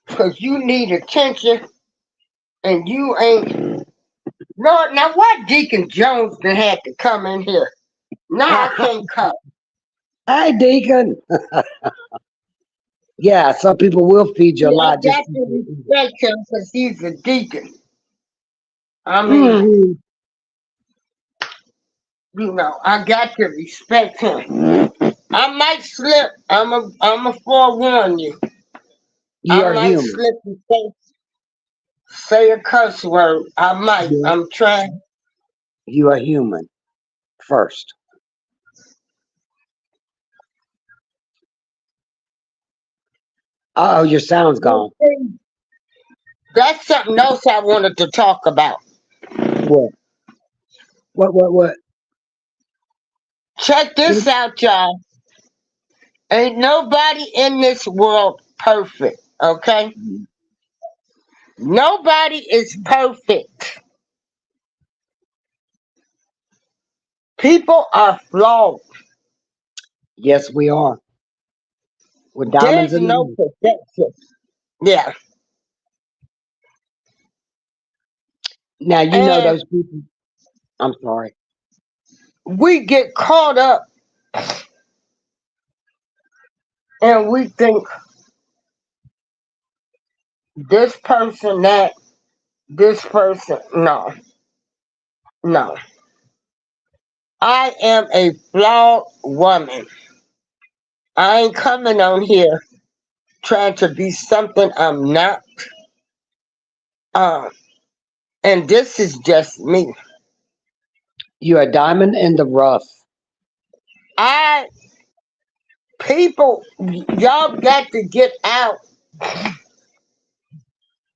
because you need attention and you ain't. Lord, now why Deacon Jones done had to come in here? Now I can't come. Hey, Deacon. Yeah, some people will feed you a See, I lie just got to to respect him because he's a deacon. I mean, Mhm. I got to respect him. I might slip. I'm a forewarn you. You I are might human. slip and say a cuss word. I might. You I'm trying. you are human first. Oh, your sound's But gone. see, that's something else I wanted to talk about. What? What? Check What? this out, y'all. Ain't nobody in this world perfect, okay? Nobody is perfect. People are flawed. Yes, we are. We're diamonds There's in the no rough. perfection. Yeah. Now you know And those people. I'm sorry. we get caught up and we think this person, that, this person. No, no. I am a flawed woman. I ain't coming on here trying to be something I'm not. Um, and this is just me. You're a diamond in the rough. I people, y'all got to get out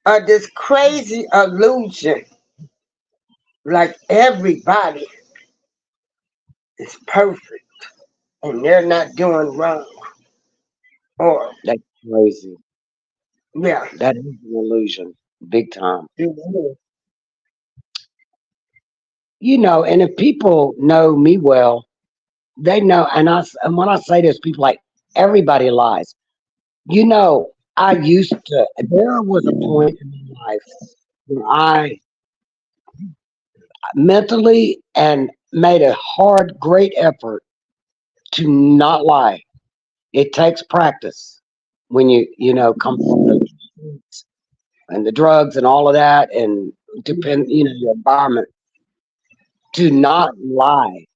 this crazy illusion like everybody is perfect and they're not doing wrong. Or, That's crazy. yeah. That is an illusion, big time. Mhm. And if people know me well, they know. And when I say this, people like everybody lies. I used to. There was a point in my life where I mentally and made a hard, great effort to not lie. It takes practice when come from the streets and the drugs and all of that, and depend, your environment, to not lie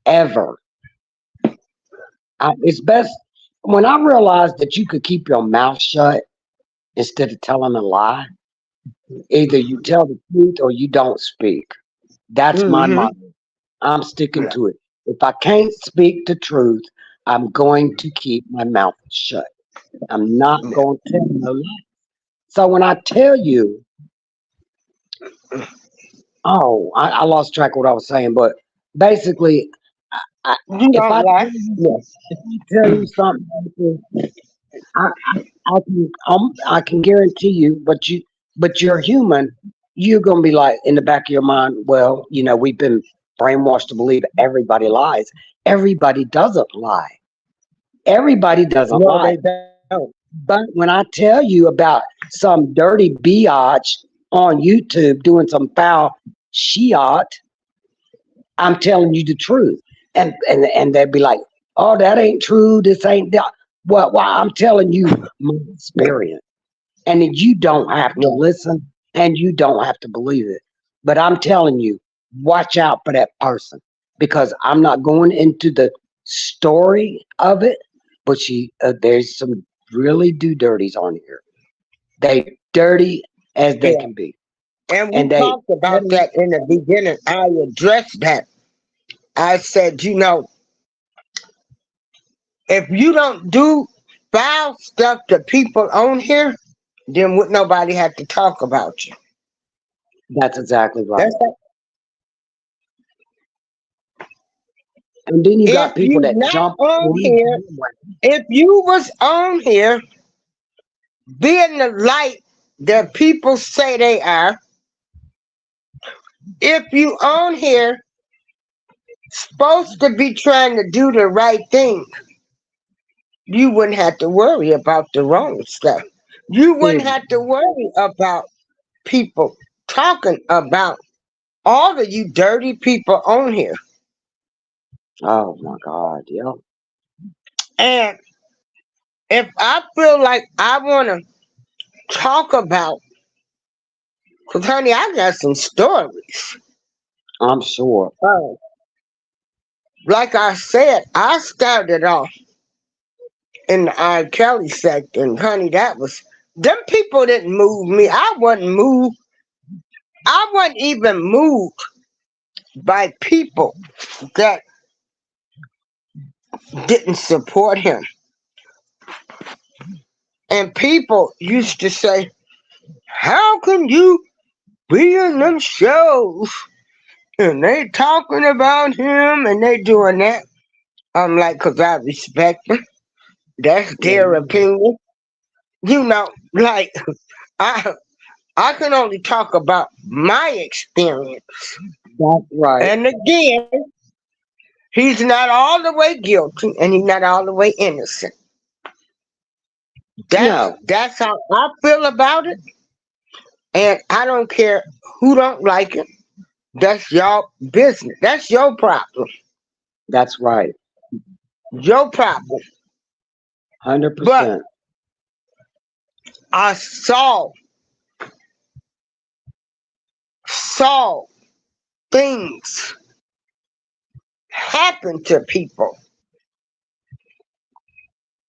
ever. It's best when I realized that you could keep your mouth shut instead of telling a lie. Either you tell the truth or you don't speak. That's my Mhm. motto. I'm sticking Yeah. to it. If I can't speak the truth, I'm going to keep my mouth shut. I'm not Yeah. going to tell no lie. So when I tell you, oh, I lost track of what I was saying, but basically, I, You if don't I lie. tell you, Yeah. if I tell you something, I, I can guarantee you, but you're human. You're gonna be like in the back of your mind. Well, we've been brainwashed to believe everybody lies. Everybody doesn't lie. Everybody doesn't No, lie. they don't. But when I tell you about some dirty biatch on YouTube doing some foul shiat, I'm telling you the truth. And they'd be like, "Oh, that ain't true. This ain't that." Well, I'm telling you my experience. And you don't have to Yeah. listen and you don't have to believe it. But I'm telling you, watch out for that person because I'm not going into the story of it, but there's some really do dirties on here. They dirty as they Yeah. can be. And we And they, talked about that in the beginning. I addressed that. I said, if you don't do foul stuff to people on here, then would nobody have to talk about you. that's exactly right. That's it. And then you If got people you that not jump on on the here, bandwagon. if you was on here being the light that people say they are, if you on here supposed to be trying to do the right thing, you wouldn't have to worry about the wrong stuff. You wouldn't Ex- have to worry about people talking about all of you dirty people on here. Oh my God. Yeah. And if I feel like I want to talk about, because honey, I got some stories. I'm sure. Uh, like I said, I started off in the R. Kelly sector, and honey, them people didn't move me. I wasn't moved. I wasn't even moved by people that didn't support him. And people used to say, how can you be in them shows? And they talking about him and they doing that. I'm like, because I respect them. That's their Yeah, opinion. Like, I, I can only talk about my experience. that's right. And again, he's not all the way guilty and he's not all the way innocent. That's No, that's how I feel about it. And I don't care who don't like it. That's your business. That's your problem. that's right. Your problem. But 100%. I saw things happen to people.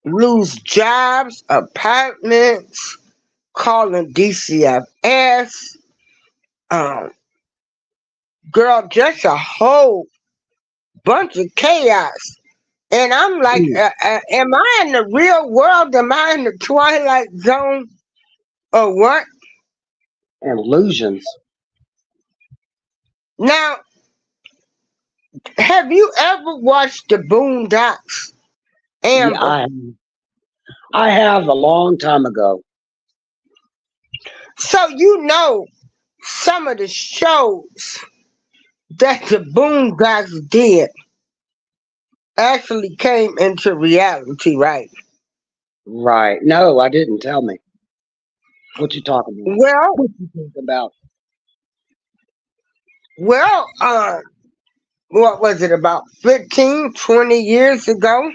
Lose jobs, apartments, calling DCFS. Um, girl, just a whole bunch of chaos. And I'm like, Mm. am I in the real world? Am I in the Twilight Zone? or what? And illusions. Now, have you ever watched the Boondocks, Yeah, Amber? I have a long time ago. So you know some of the shows that the Boondocks did actually came into reality, right? Right. No, I didn't. Tell me. What you talking about? Well, What you think about? well, what was it, about 15, 20 years ago?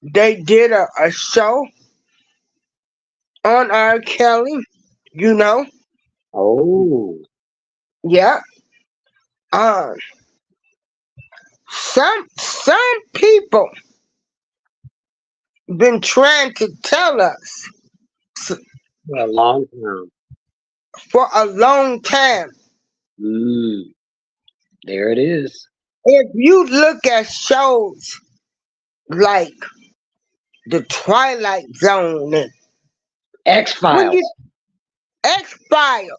They did a show on R. Kelly, you know? Oh, Yeah. Uh, some people been trying to tell us for a long time. for a long time. Mm, there it is. If you look at shows like The Twilight Zone and X when you Files. X Files,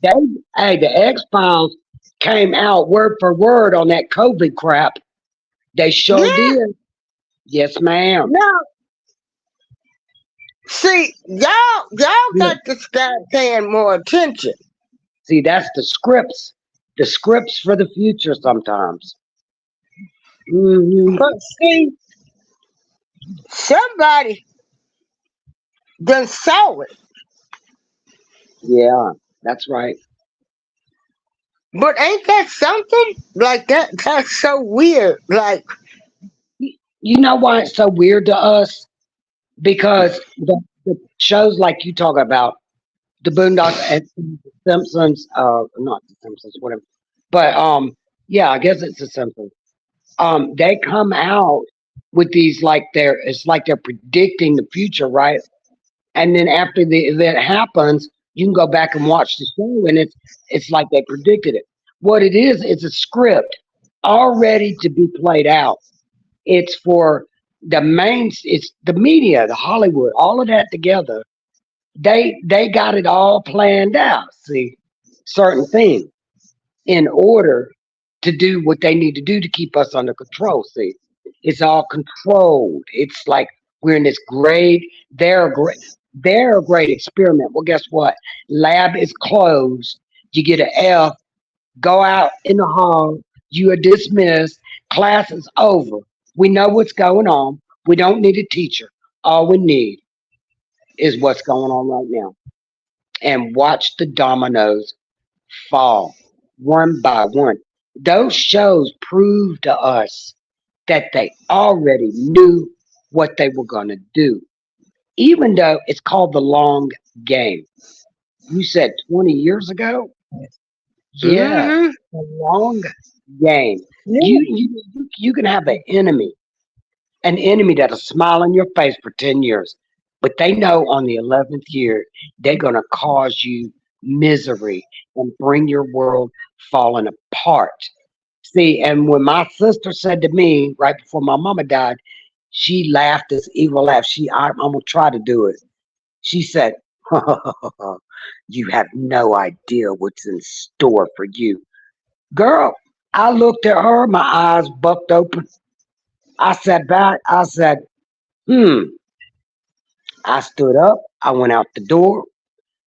They, hey, the X Files came out word for word on that COVID crap. They sure yeah. did. Yes, ma'am. Now, see, y'all Look, got to start paying more attention. see, that's the scripts for the future sometimes. Hmm. But see, somebody done saw it. Yeah, that's right. But ain't that something? Like that's so weird. Like, You know why it's so weird to us? Because the shows like you talk about, the Boondocks and the Simpsons, not the Simpsons, whatever. But yeah, I guess it's the Simpsons. They come out with these like it's like they're predicting the future, right? And then after the event happens, you can go back and watch the show, and it's like they predicted it. What it is, it's a script all ready to be played out. It's for it's the media, the Hollywood, all of that together. They got it all planned out. See, certain things in order to do what they need to do to keep us under control. See, it's all controlled. It's like we're in this great, they're a great experiment. Well, guess what? Lab is closed. You get an F, go out in the hall, you are dismissed, class is over. We know what's going on. We don't need a teacher. All we need is what's going on right now. And watch the dominoes fall one by one. Those shows prove to us that they already knew what they were going to do, even though it's called the long game. You said 20 years ago? Yeah, mm-hmm. the long game. You can have an enemy that'll smile in your face for 10 years, but they know on the 11th year they're going to cause you misery and bring your world falling apart. See, and when my sister said to me right before my mama died, she laughed this evil laugh. I'm gonna try to do it. She said, "You have no idea what's in store for you, girl." I looked at her, my eyes bucked open. I sat back. I said, "Hmm." I stood up. I went out the door.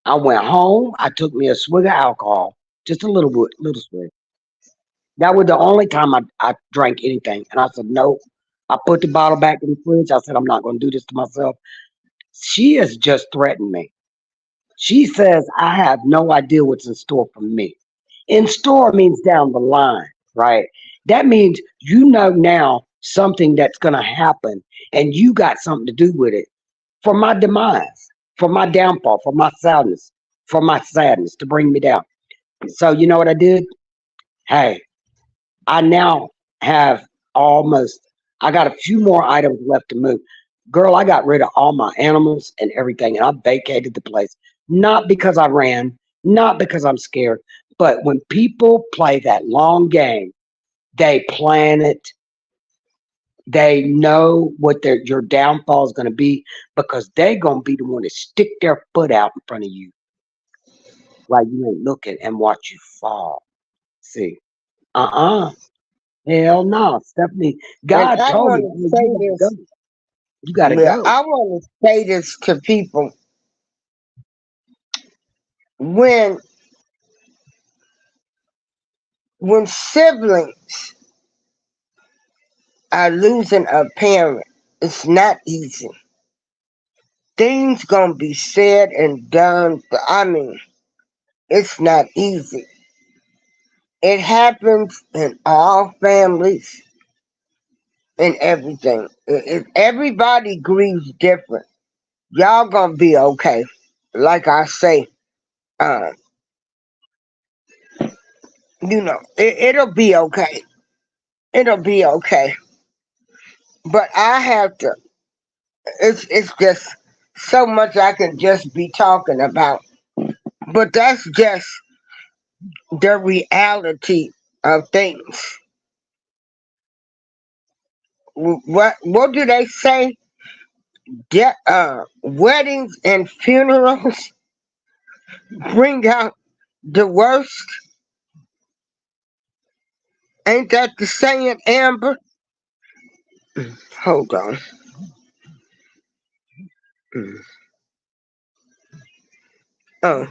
I went home. I took me a swig of alcohol, just a little bit, little swig. That was the only time I drank anything. And I said, no. I put the bottle back in the fridge. I said, I'm not going to do this to myself. She has just threatened me. She says, I have no idea what's in store for me. In store means down the line, right? That means you know now something that's going to happen and you got something to do with it for my demise, for my downfall, for my sadness to bring me down. So, you know what I did? Hey, I now have almost, I got a few more items left to move. Girl, I got rid of all my animals and everything, and I vacated the place. Not because I ran, not because I'm scared, but when people play that long game, they plan it They know what your downfall is going to be because they're going to be the one to stick their foot out in front of you while you ain't looking and watch you fall. See, uh-uh. Hell no, Stephanie. And God I told want me, to "Hey, say you gotta go. this. You gotta Yeah, go." I want to say this to people. When when siblings are losing a parent, it's not easy. Things gonna be said and done, but I mean, it's not easy. It happens in all families and everything. Everybody grieves different. Y'all gonna be okay. Like I say, uh, it'll be okay. It'll be okay. But I have to. It's just so much I can just be talking about. But that's just the reality of things. What do they say? Weddings and funerals bring out the worst. Ain't that the saying, Amber? Hold on. Mm. Oh.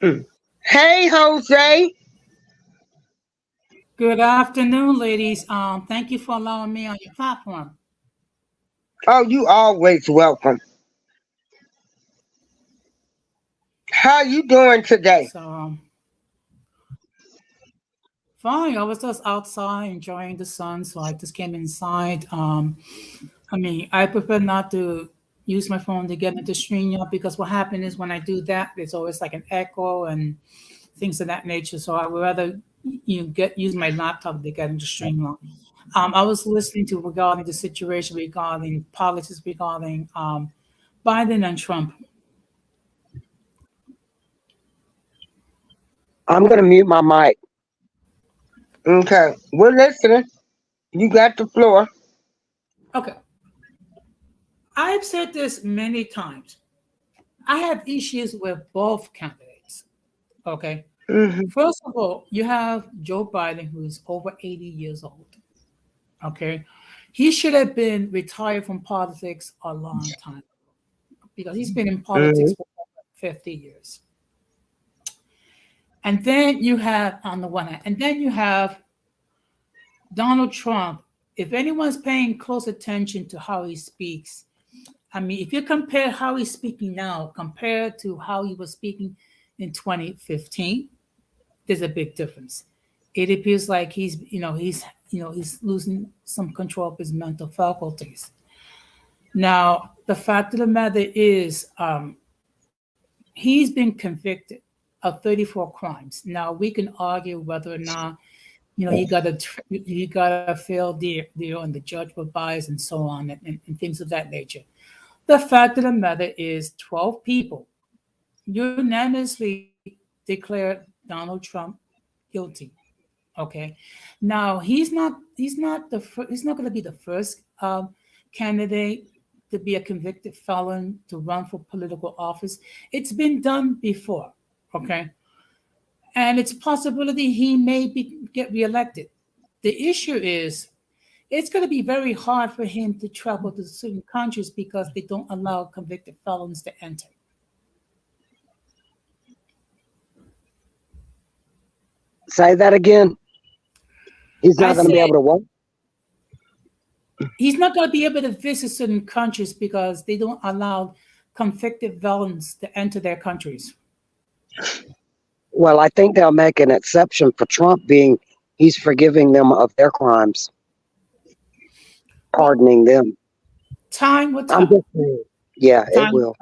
Mm. Hey, Jose. Good afternoon, ladies. Thank you for allowing me on your platform. Oh, you always welcome. How you doing today? So, fine. I was just outside enjoying the sun, so I just came inside. I mean, I prefer not to use my phone to get into StreamYard because what happens is when I do that, there's always like an echo and things of that nature. So I would rather get use my laptop to get into StreamYard. I was listening to regarding the situation regarding politics regarding Biden and Trump. I'm gonna mute my mic. Okay, we're listening. You got the floor. Okay. I've said this many times. I have issues with both candidates. Okay. Hmm. First of all, you have Joe Biden, who's over 80 years old. Okay. He should have been retired from politics a long time because he's been in politics Hmm. for over 50 years. And then you have, on the one hand, and then you have Donald Trump. If anyone's paying close attention to how he speaks, I mean, if you compare how he's speaking now compared to how he was speaking in 2015, there's a big difference. It appears like he's losing some control of his mental faculties. Now, the fact of the matter is, he's been convicted of 34 crimes. Now, we can argue whether or not you got to fail the and the judge will bias and so on and things of that nature. The fact of the matter is, 12 people unanimously declared Donald Trump guilty. Okay, now he's not going to be the first candidate to be a convicted felon to run for political office. It's been done before. Okay, and it's a possibility he may get reelected. The issue is it's going to be very hard for him to travel to certain countries because they don't allow convicted felons to enter. Say that again. He's I not gonna be said able to what? he's not going to be able to visit certain countries because they don't allow convicted felons to enter their countries. Well, I think they'll make an exception for Trump being he's forgiving them of their crimes, Well, pardoning them. time will I'm tell. just saying. Yeah, it Time, will.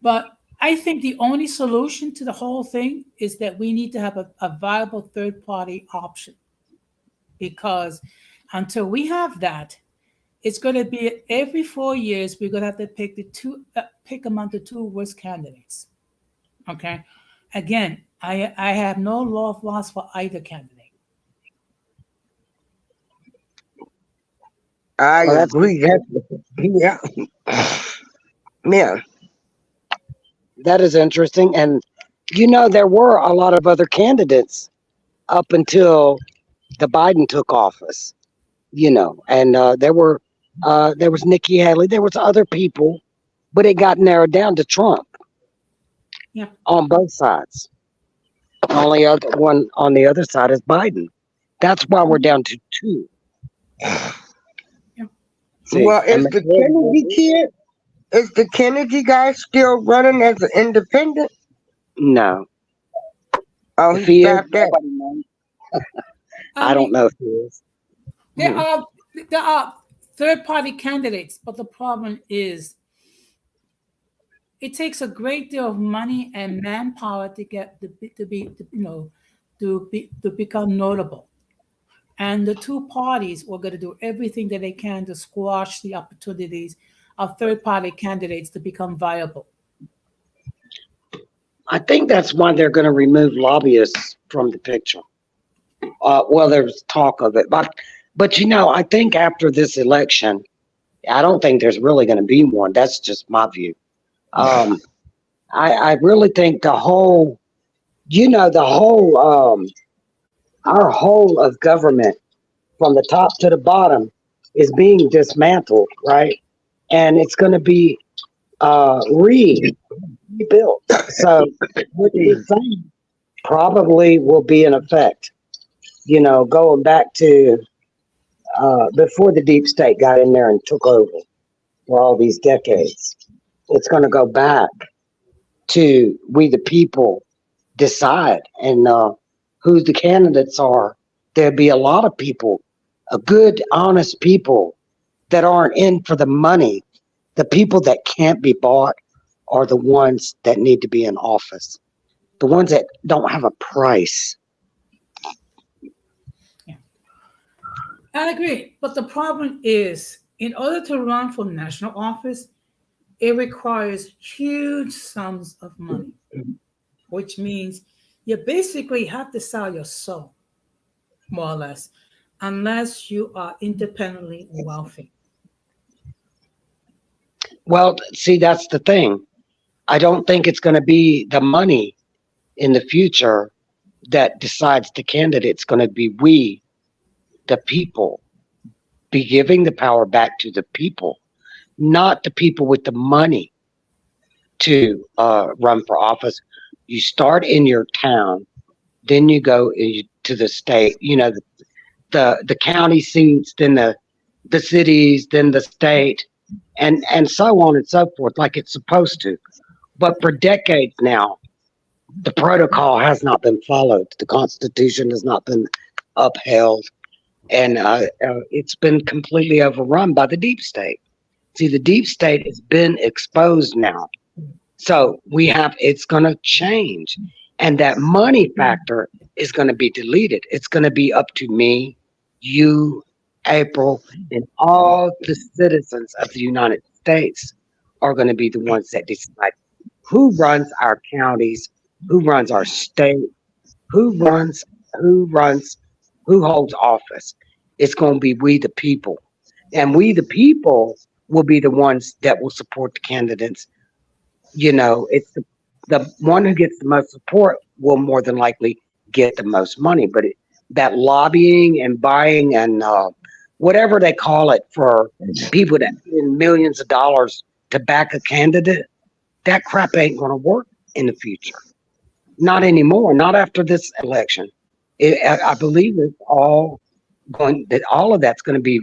but I think the only solution to the whole thing is that we need to have a viable third party option because until we have that, it's going to be every 4 years we're going to have to pick among the two worst candidates. Okay, again, I have no love lost for either candidate. I Well, that's agree. That yeah, yeah. that is interesting. And there were a lot of other candidates up until the Biden took office. And there was Nikki Haley, there was other people, but it got narrowed down to Trump Yeah. on both sides. Only other one on the other side is Biden. That's why we're down to two. Yeah. See, Well, and is the Kennedy kid? Is the Kennedy guy still running as an independent? no, Oh, if he he is, stopped that. nobody knows. I I don't mean, know if he is. there Hmm. are there are third party candidates, but the problem is it takes a great deal of money and manpower to get to become notable. And the two parties were going to do everything that they can to squash the opportunities of third party candidates to become viable. I think that's why they're going to remove lobbyists from the picture. Well, there's talk of it, but I think after this election, I don't think there's really going to be one. That's just my view. Um, I really think the whole, our whole of government from the top to the bottom is being dismantled, right? And it's going to be rebuilt. So what you're saying probably will be in effect. Going back to before the deep state got in there and took over for all these decades. It's going to go back to we the people decide and who the candidates are. There'll be a lot of people, a good, honest people that aren't in for the money. The people that can't be bought are the ones that need to be in office. The ones that don't have a price. Yeah. I agree. But the problem is, in order to run for national office, it requires huge sums of money, which means you basically have to sell your soul, more or less, unless you are independently wealthy. Well, see, that's the thing. I don't think it's going to be the money in the future that decides the candidate. It's going to be we, the people, be giving the power back to the people, not the people with the money to run for office. You start in your town, then you go to the state. The county seats, then the cities, then the state, and so on and so forth, like it's supposed to. But for decades now, the protocol has not been followed. The Constitution has not been upheld, and it's been completely overrun by the deep state. See, the deep state has been exposed now. So it's going to change. And that money factor is going to be deleted. It's going to be up to me, you, April, and all the citizens of the United States are going to be the ones that decide who runs our counties, who runs our state, who runs, who runs, who holds office. It's going to be we the people. And we the people will be the ones that will support the candidates. It's the one who gets the most support will more than likely get the most money. But that lobbying and buying and whatever they call it for people that spend millions of dollars to back a candidate, that crap ain't going to work in the future. Not anymore. Not after this election. I believe it's all that all of that's going to be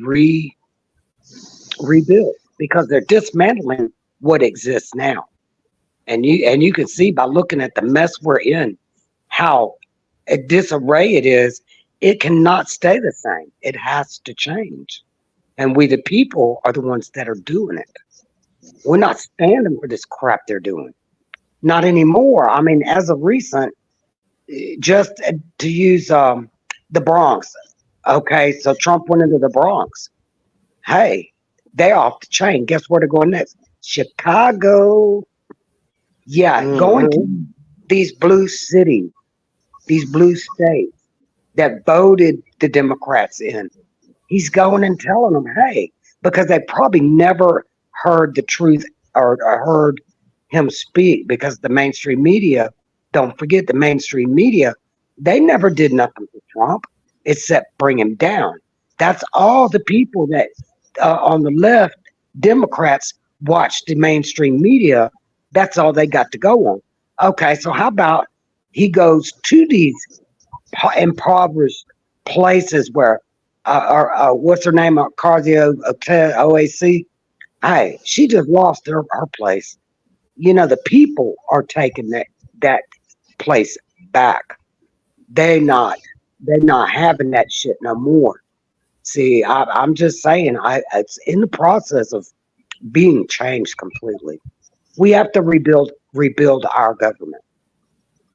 rebuilt because they're dismantling what exists now. And you can see by looking at the mess we're in, how a disarray it is. It cannot stay the same. It has to change. And we, the people, are the ones that are doing it. We're not standing for this crap they're doing. Not anymore. I mean, as of recent, just to use the Bronx. Okay, so Trump went into the Bronx. Hey, they're off the chain. Guess where they're going next? Chicago. Yeah, going to Mm-hmm. these blue cities, these blue states that voted the Democrats in. He's going and telling them, hey, because they probably never heard the truth or heard him speak, because the mainstream media, don't forget the mainstream media, they never did nothing for Trump except bring him down. That's all the people that on the left, Democrats, watch the mainstream media. That's all they got to go on. Okay, so how about he goes to these impoverished places where, what's her name, Carzio OAC? Hey, she just lost her place. The people are taking that place back. They not they're not having that shit no more. See, I'm just saying, it's in the process of being changed completely. We have to rebuild our government,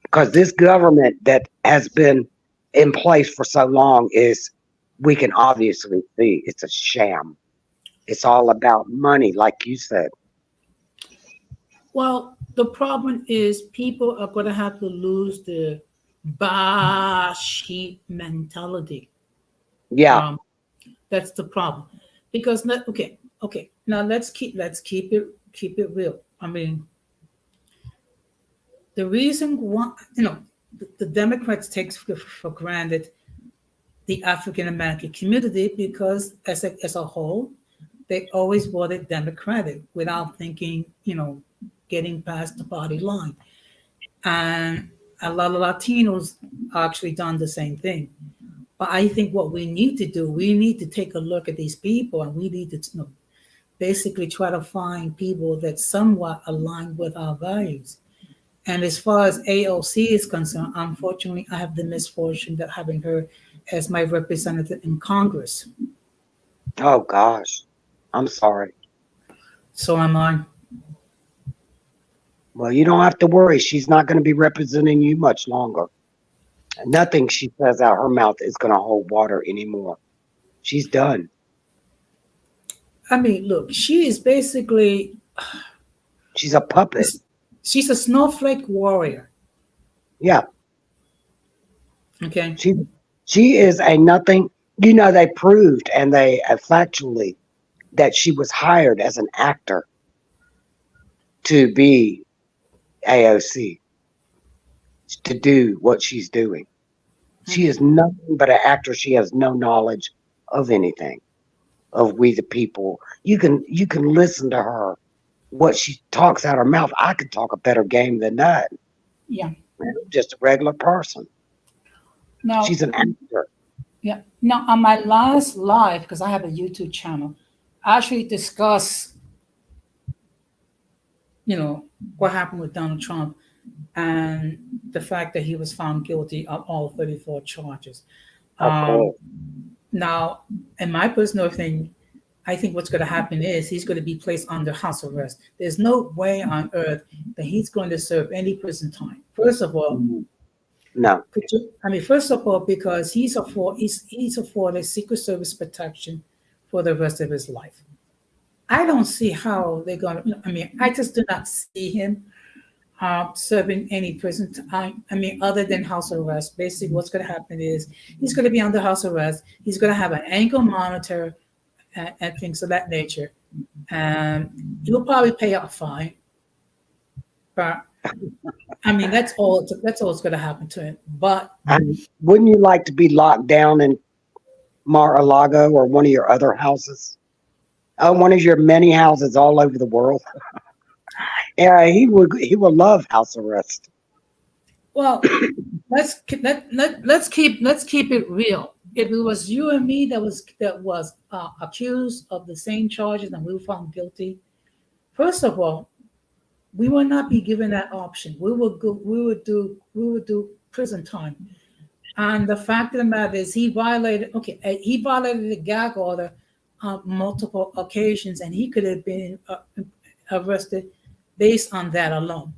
because this government that has been in place for so long is, we can obviously see, it's a sham. It's all about money, like you said. Well, the problem is people are going to have to lose the bah sheep mentality. Yeah. Um, that's the problem. Because okay. Now let's keep it real. I mean, the reason why the Democrats take for granted the African American community because as a whole, they always voted Democratic without thinking, getting past the party line. And a lot of Latinos actually done the same thing. But I think what we need to do, we need to take a look at these people, and we need to basically try to find people that somewhat align with our values. And as far as AOC is concerned, unfortunately, I have the misfortune of having her as my representative in Congress. Oh gosh, I'm sorry. So am I. Well, you don't have to worry. She's not going to be representing you much longer. Nothing she says out her mouth is going to hold water anymore. She's done. I mean, look, she is basically She's a puppet. she's a snowflake warrior. Yeah, Okay. she is a nothing. They proved, and they factually, that she was hired as an actor to be AOC, to do what she's doing. She Okay. is nothing but an actor. She has no knowledge of anything, of we the people. You can listen to her, what she talks out her mouth. I could talk a better game than that. Yeah. I'm just a regular person. Now, She's an actor. yeah. Now, on my last live, because I have a YouTube channel, I actually discuss, what happened with Donald Trump and the fact that he was found guilty of all 34 charges. Of Um, course. Now, in my personal thing, I think what's going to happen is he's going to be placed under house arrest. There's no way on earth that he's going to serve any prison time. First of all, No. first of all, because he's afforded Secret Service protection for the rest of his life. I don't see how they're going to. I just do not see him serving any prison time. Other than house arrest. Basically, what's going to happen is he's going to be under house arrest. He's going to have an ankle monitor and things of that nature. And he'll probably pay a fine. But that's all. That's all that's going to happen to him. But Wouldn't you like to be locked down in Mar-a-Lago or one of your other houses? One of your many houses all over the world. Yeah, he would love house arrest. well, let's keep it real. If it was you and me that was accused of the same charges and we were found guilty, first of all, we will not be given that option. We will go. We would do prison time. And the fact of the matter is, he violated. Okay, he violated the gag order on multiple occasions, and he could have been arrested based on that alone.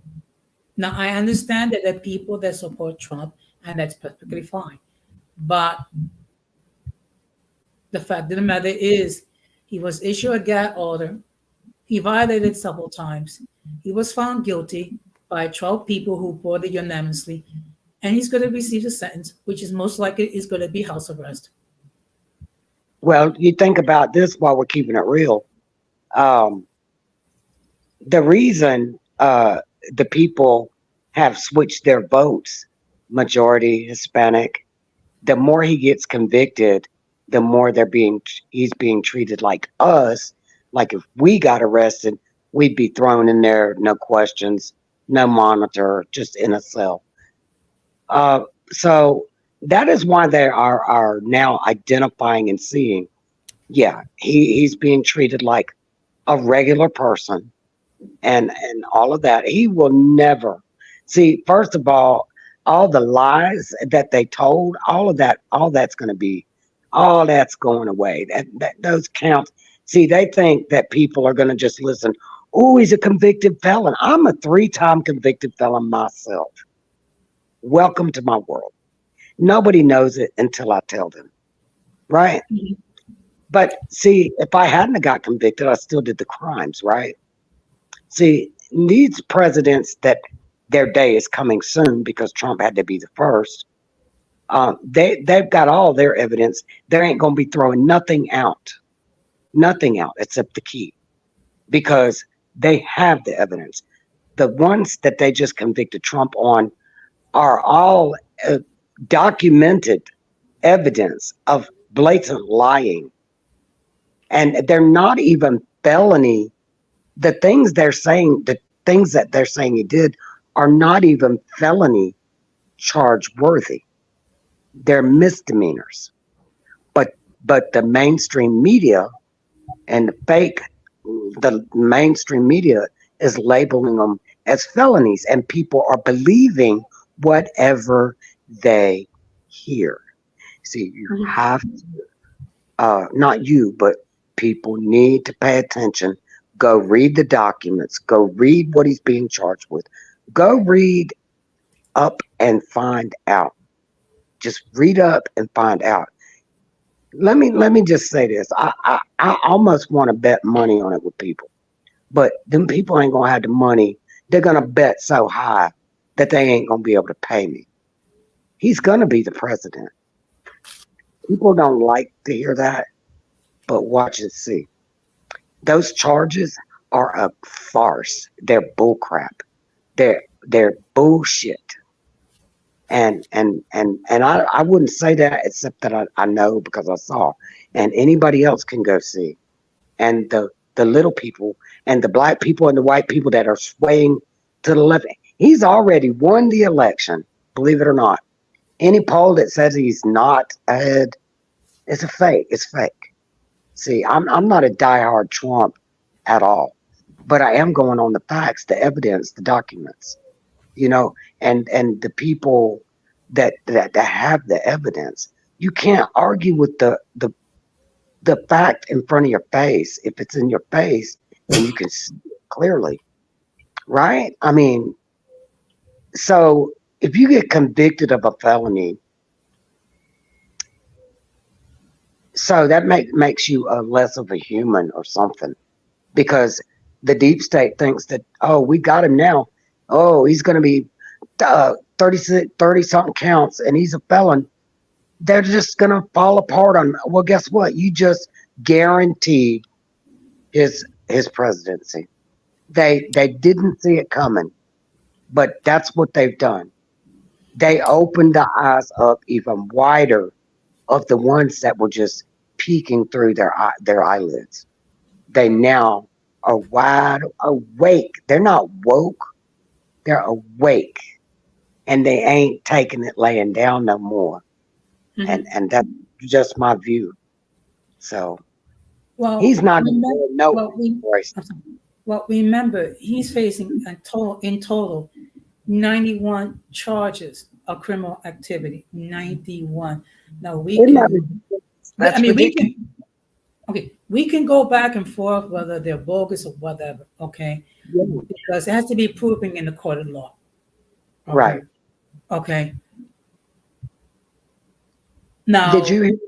Now, I understand that there are people that support Trump, and that's perfectly fine. But the fact of the matter is, he was issued a gag order. He violated several times. He was found guilty by 12 people who voted unanimously, and he's going to receive a sentence, which is most likely is going to be house arrest. Well, you think about this while we're keeping it real. Um, the reason the people have switched their votes, majority Hispanic, the more he gets convicted, the more he's being treated like us. Like if we got arrested, we'd be thrown in there, no questions, no monitor, just in a cell. Uh, so that is why they are now identifying and seeing. Yeah, he's being treated like a regular person and all of that. He will never see. First of all the lies that they told, all of that, all that's going away. That those counts. See, they think that people are going to just listen. Oh, he's a convicted felon. I'm a three-time convicted felon myself. Welcome to my world. Nobody knows it until I tell them, right? But see, if I hadn't have got convicted, I still did the crimes, right? See, these presidents that their day is coming soon because Trump had to be the first. They've got all their evidence. They ain't gonna be throwing nothing out except the key because they have the evidence. The ones that they just convicted Trump on are all documented evidence of blatant lying, and they're not even felony. The things that they're saying he did are not even felony charge worthy. They're misdemeanors. But the mainstream media and the mainstream media is labeling them as felonies, and people are believing whatever they hear. See, you have not you, but people need to pay attention. Go read the documents. Go read what he's being charged with. Go read up and find out. Just read up and find out. Let me just say this. I almost want to bet money on it with people, but them people ain't gonna have the money. They're gonna bet so high that they ain't gonna be able to pay me. He's gonna be the president. People don't like to hear that, but watch and see. Those charges are a farce. They're bullcrap. They're bullshit. And I wouldn't say that except that I know because I saw. And anybody else can go see. And the little people and the black people and the white people that are swaying to the left. He's already won the election, believe it or not. Any poll that says he's not ahead, it's a fake. It's fake. See, I'm not a diehard Trump at all, but I am going on the facts, the evidence, the documents, and the people that have the evidence. You can't argue with the fact in front of your face if it's in your face and you can see it clearly, right? I mean, so if you get convicted of a felony, so that makes you less of a human or something because the deep state thinks that, oh, we got him now. Oh, he's going to be 30 something counts and he's a felon. They're just going to fall apart on, well, guess what? You just guaranteed his presidency. They didn't see it coming, but that's what they've done. They opened the eyes up even wider of the ones that were just peeking through their eyelids. They now are wide awake. They're not woke. They're awake, and they ain't taking it laying down no more. And that's just my view. So Well, he's not remember, no well, we, voice. I'm sorry. Well, remember, he's facing in total 91 charges of criminal activity. 91. Now we Isn't can, I that's mean, we ridiculous. can, okay, we can go back and forth whether they're bogus or whatever, okay? Yeah. Because it has to be proven in the court of law. Okay. Right. Okay. Did Now, you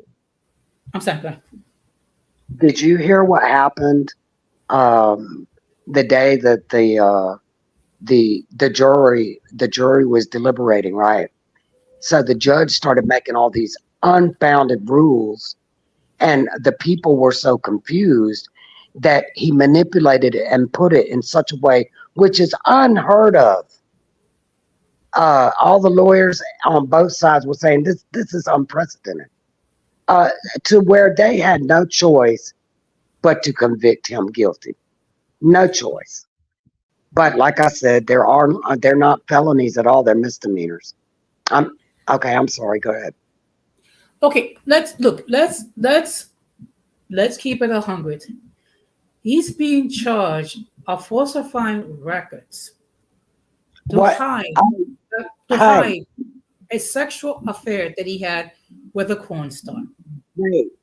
I'm sorry. Go ahead. did you hear what happened the day that the jury was deliberating, right? So the judge started making all these unfounded rules And the people were so confused that he manipulated it and put it in such a way which is unheard of. All the lawyers on both sides were saying this is unprecedented. Uh, to where they had no choice but to convict him guilty. No choice. But like I said, they're not felonies at all. They're misdemeanors. I'm okay. I'm sorry. Go ahead. Okay, let's look. Let's keep it 100. He's being charged of falsifying records to What? hide to Hey, hide a sexual affair that he had with a corn star.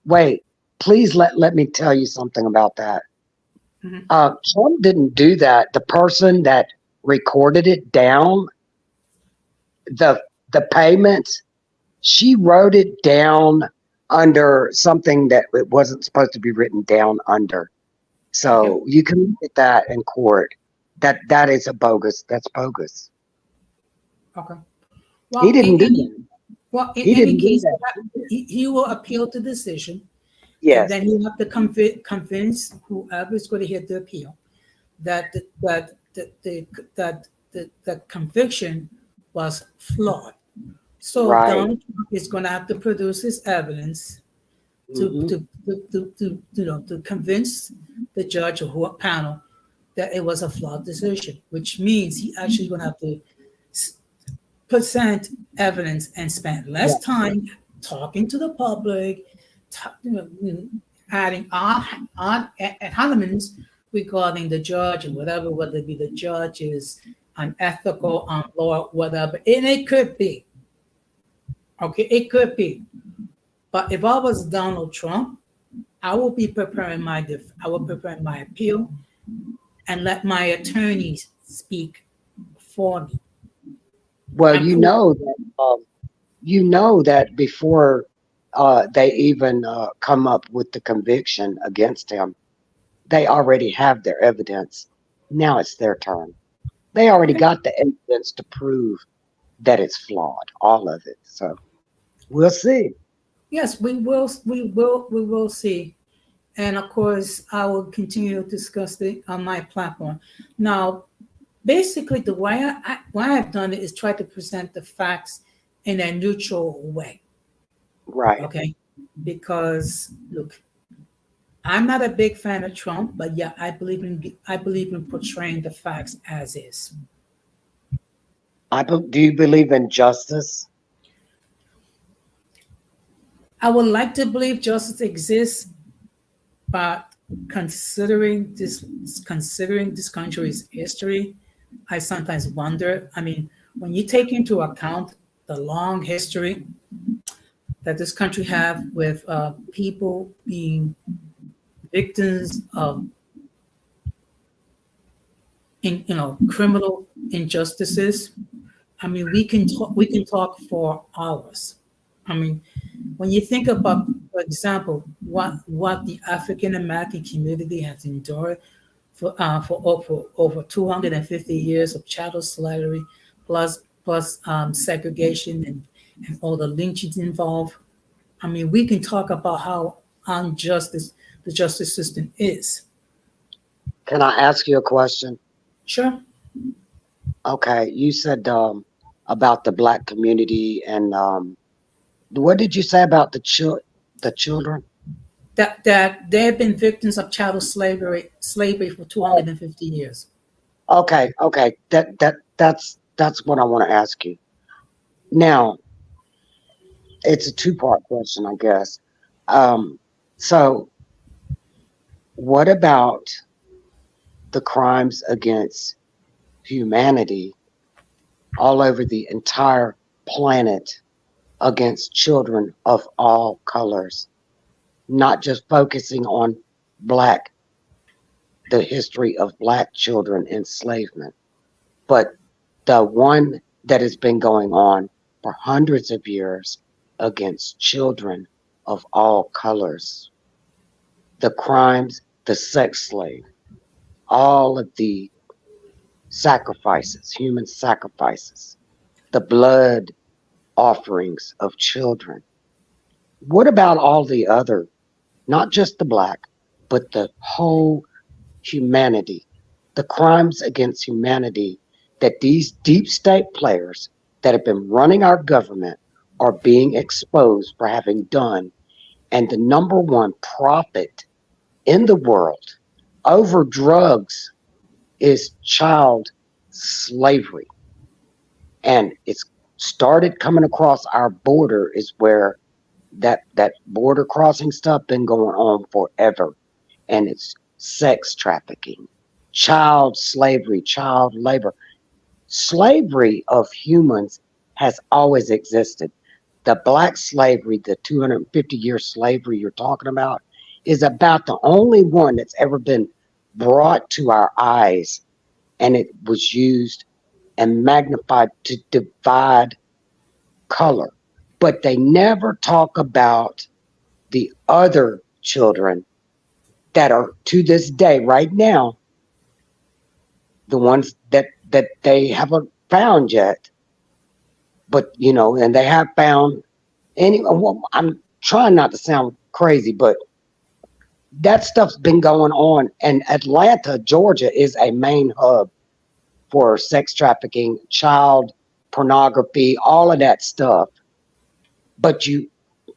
wait. Please let me tell you something about that. Mhm. Trump didn't do that. The person that recorded it down, the the payments, she wrote it down under something that it wasn't supposed to be written down under. Okay. So you can look at that in court. That is a bogus. That's bogus. Okay. He Well, didn't do that. in He any didn't do case, that. he will appeal the decision, and Yes, then he'll have to convince whoever is going to hear the appeal that the conviction was flawed. So right. Donald Trump is going to have to produce his evidence to Hmm. to convince the judge or panel that it was a flawed decision, which means he actually going to have to present evidence and spend less Yes, time talking to the public, adding on elements regarding the judge and whatever, whether it be the judge is unethical, unlawful, whatever. And it could be, okay, it could be. But if I was Donald Trump, I will be preparing I will prepare my appeal and let my attorneys speak for me well, and prove. you know that before they even come up with the conviction against him, they already have their evidence. Now it's their turn. They already Okay. got the evidence to prove that it's flawed, all of it. So we'll see. Yes, we will see. And of course, I will continue to discuss it on my platform. Now, basically, the way why I've done it is try to present the facts in a neutral way. Right. Okay, because look, I'm not a big fan of Trump, but yeah, I believe in portraying the facts as is. Do you believe in justice? I would like to believe justice exists, but considering this country's history, I sometimes wonder. I mean, when you take into account the long history that this country have with people being victims of criminal injustices, I mean, we can talk for hours. I mean, when you think about, for example, what the African American community has endured for over 250 years of chattel slavery, plus segregation and all the lynchings involved. I mean, we can talk about how unjust the justice system is. Can I ask you a question? Sure. Okay, you said about the black community and what did you say about the children? That they have been victims of chattel slavery for Oh, 250 years. okay. That's what I want to ask you. Now, it's a two-part question, I guess. Um, so what about the crimes against humanity all over the entire planet against children of all colors, not just focusing on black, the history of black children enslavement, but the one that has been going on for hundreds of years against children of all colors, the crimes, the sex slave, all of the sacrifices, human sacrifices, the blood offerings of children. What about all the other? not just the black, but the whole humanity, the crimes against humanity that these deep state players that have been running our government are being exposed for having done. And the number one profit in the world over drugs is child slavery. And it's started coming across our border is where that border crossing stuff been going on forever. And it's sex trafficking, child slavery, child labor. Slavery of humans has always existed. The black slavery, the 250-year slavery you're talking about, is about the only one that's ever been brought to our eyes, and it was used and magnified to divide color. But they never talk about the other children that are to this day, right now, the ones that they haven't found yet. But and they have found any. Well, I'm trying not to sound crazy, but that stuff's been going on. And Atlanta, Georgia, is a main hub for sex trafficking, child pornography, all of that stuff. But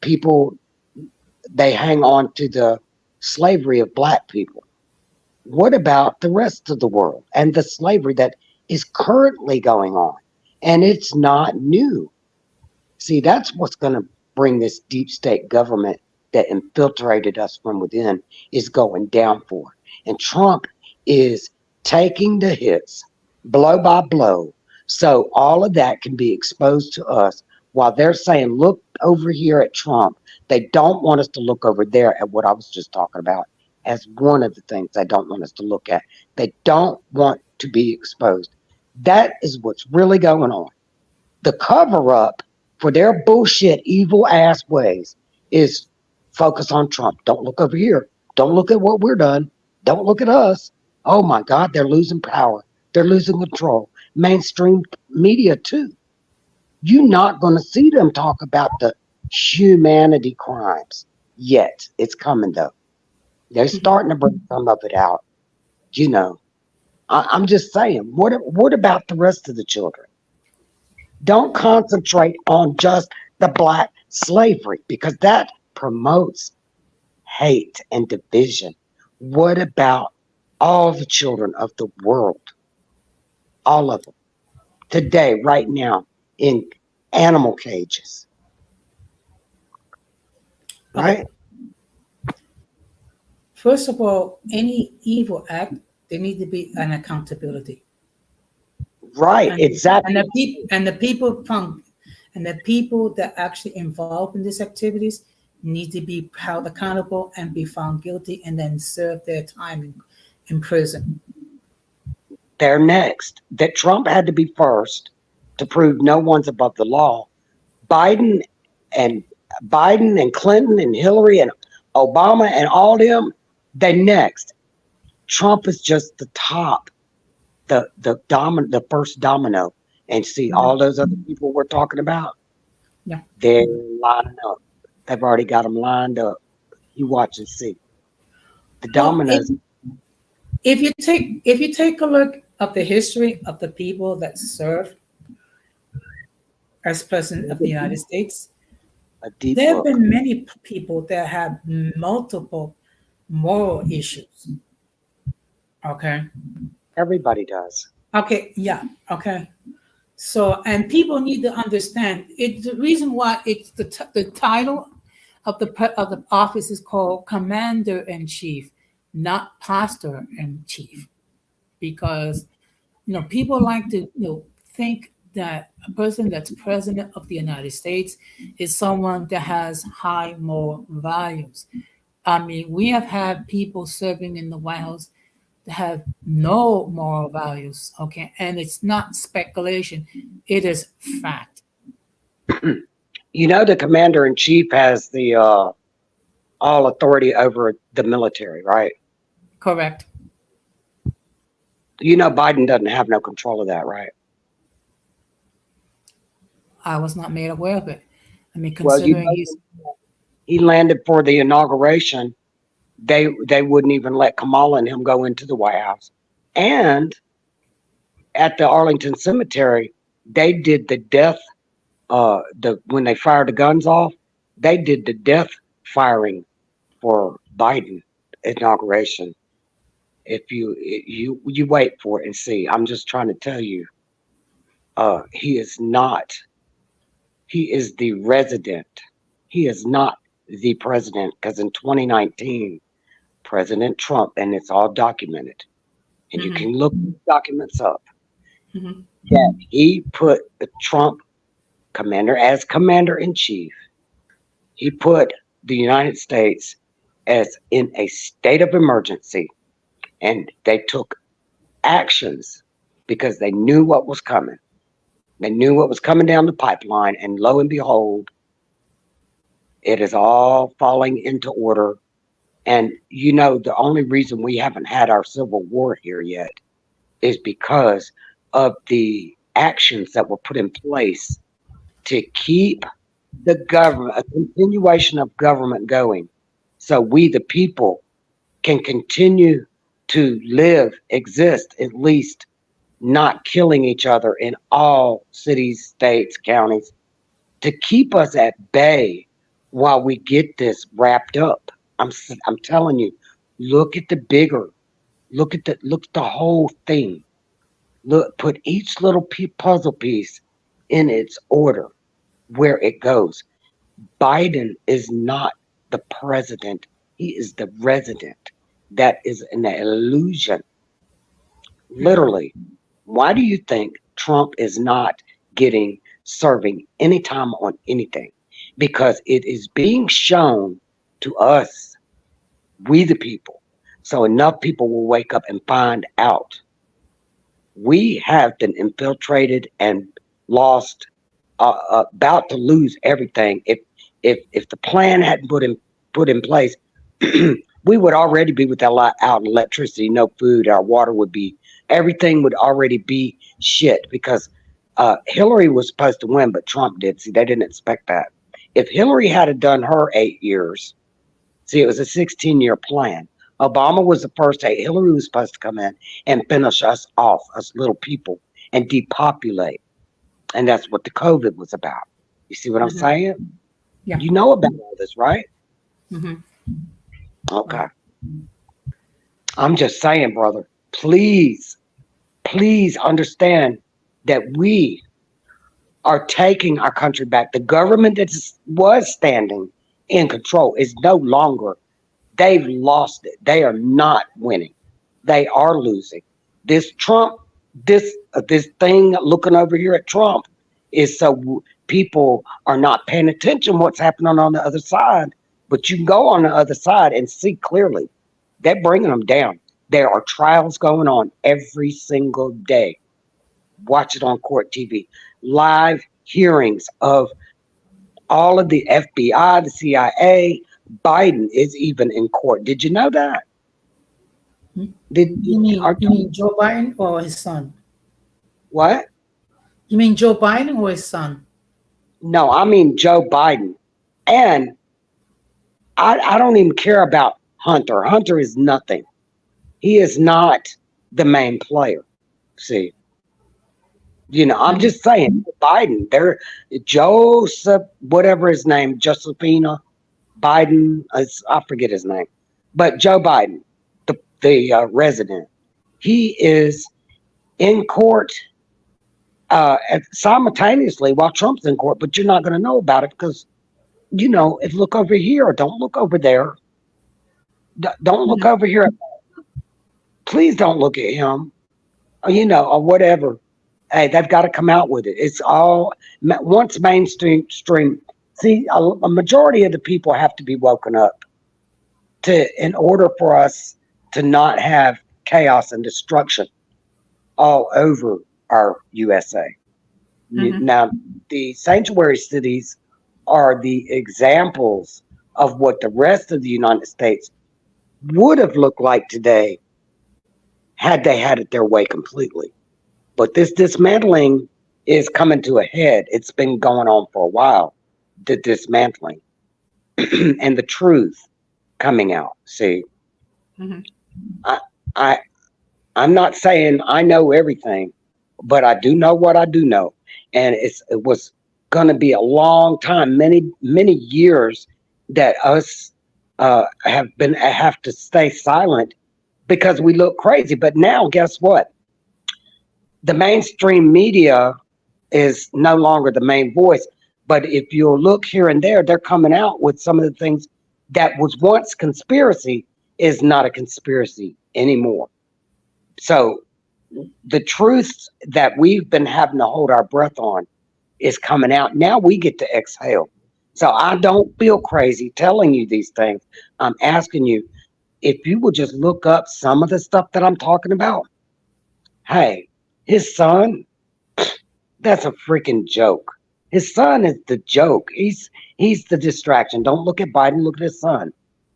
people, they hang on to the slavery of black people. What about the rest of the world and the slavery that is currently going on? And it's not new. See, that's what's going to bring this deep state government that infiltrated us from within is going down for. And Trump is taking the hits blow by blow. So all of that can be exposed to us while they're saying, look over here at Trump. They don't want us to look over there at what I was just talking about as one of the things they don't want us to look at. They don't want to be exposed. That is what's really going on. The cover up for their bullshit, evil ass ways is focus on Trump. Don't look over here. Don't look at what we're done. Don't look at us. Oh my God, they're losing power. They're losing control. Mainstream media too. You're not going to see them talk about the humanity crimes yet. It's coming though. They're starting to bring some of it out. You know, I'm just saying. What about the rest of the children? Don't concentrate on just the black slavery because that promotes hate and division. What about all the children of the world? All of them. Today, right now, in animal cages. Okay. Right? First of all, any evil act, there need to be an accountability. Right, And exactly. the people that actually involved in these activities need to be held accountable and be found guilty and then serve their time in prison. They're next. That Trump had to be first to prove no one's above the law. Biden and Biden and Clinton and Hillary and Obama and all them, they next. Trump is just the top, the first domino. And see Yeah. all those other people we're talking about, Yeah. they're lining up. They've already got them lined up. You watch and see. The Well, dominoes. if you take a look of the history of the people that served as president of the United States, A deep there have look. been many people that have multiple moral issues. Okay. Everybody does. Okay. Yeah. Okay. So, and people need to understand it. The reason why it's the title of the office is called Commander in Chief, not Pastor in Chief, because people like to think that a person that's president of the United States is someone that has high moral values. I mean, we have had people serving in the White House that have no moral values, okay? And it's not speculation, it is fact. The commander in chief has the all authority over the military, right? Correct. Biden doesn't have no control of that, right? I was not made aware of it. I mean, Well, considering he's he landed for the inauguration They wouldn't even let Kamala and him go into the White House. And at the Arlington Cemetery, they did the death the when they fired the guns off, they did the death firing for Biden inauguration. If you wait for it and see, I'm just trying to tell you, he is not. He is the resident. He is not the president because in 2019, President Trump, and it's all documented, and you Mm-hmm. can look documents up, Mm-hmm. that he put the Trump commander as commander in chief. He put the United States as in a state of emergency, and they took actions because they knew what was coming. They knew what was coming down the pipeline, and lo and behold, it is all falling into order. And the only reason we haven't had our civil war here yet is because of the actions that were put in place to keep the government, a continuation of government going, so we, the people, can continue to live, exist, at least not killing each other in all cities, states, counties, to keep us at bay while we get this wrapped up. I'm telling you, look at the bigger, look at the whole thing. Look, put each little puzzle piece in its order where it goes. Biden is not the president. He is the resident. That is an illusion. Mm-hmm. Literally. Why do you think Trump is not serving any time on anything? Because it is being shown to us, we the people. So enough people will wake up and find out. We have been infiltrated and lost, about to lose everything. If the plan hadn't put in place, we would already be without electricity, no food. Our water would be, everything would already be shit because Hillary was supposed to win, but Trump did. See, they didn't expect that. If Hillary had done her 8 years, see, it was a 16-year plan. Obama was the first 8. Hillary was supposed to come in and finish us off, us little people, and depopulate. And that's what the COVID was about. You see what I'm Mm-hmm. saying? Yeah. You know about all this, right? Mm-hmm. Okay. I'm just saying, brother, please, please understand that we are taking our country back. The government that was standing in control is no longer. They've lost it. They are not winning. They are losing. This Trump, this thing looking over here at Trump is so people are not paying attention what's happening on the other side. But you can go on the other side and see clearly. They're bringing them down. There are trials going on every single day. Watch it on court TV. Live hearings of all of the FBI, the CIA. Biden is even in court. Did you know that? You mean Joe Biden or his son? What? You mean Joe Biden or his son? No, I mean Joe Biden. And I don't even care about Hunter. Hunter is nothing. He is not the main player. See, I'm Mm-hmm. just saying, Biden, Joseph, whatever his name, Josephina Biden, I forget his name, but Joe Biden, the resident, he is in court simultaneously while Trump's in court, but you're not going to know about it because, if look over here, don't look over there. Don't look over here. Please don't look at him, or whatever. Hey, they've got to come out with it. It's all once mainstream. See, a majority of the people have to be woken up in order for us to not have chaos and destruction all over our USA. Mm-hmm. Now, the sanctuary cities are the examples of what the rest of the United States would have looked like today had they had it their way completely. But this dismantling is coming to a head. It's been going on for a while, the dismantling and the truth. coming out. See, Hmm. I, I, I'm not saying I know everything, but I do know what I do know, and it was going to be a long time, many years that us have to stay silent because we look crazy. But now, guess what? The mainstream media is no longer the main voice. But if you look here and there, they're coming out with some of the things that was once conspiracy is not a conspiracy anymore. So the truths that we've been having to hold our breath on is coming out. Now we get to exhale. So I don't feel crazy telling you these things. I'm asking you if you would just look up some of the stuff that I'm talking about. Hey, his son, that's a freaking joke. His son is the joke. He's the distraction. Don't look at Biden, look at his son.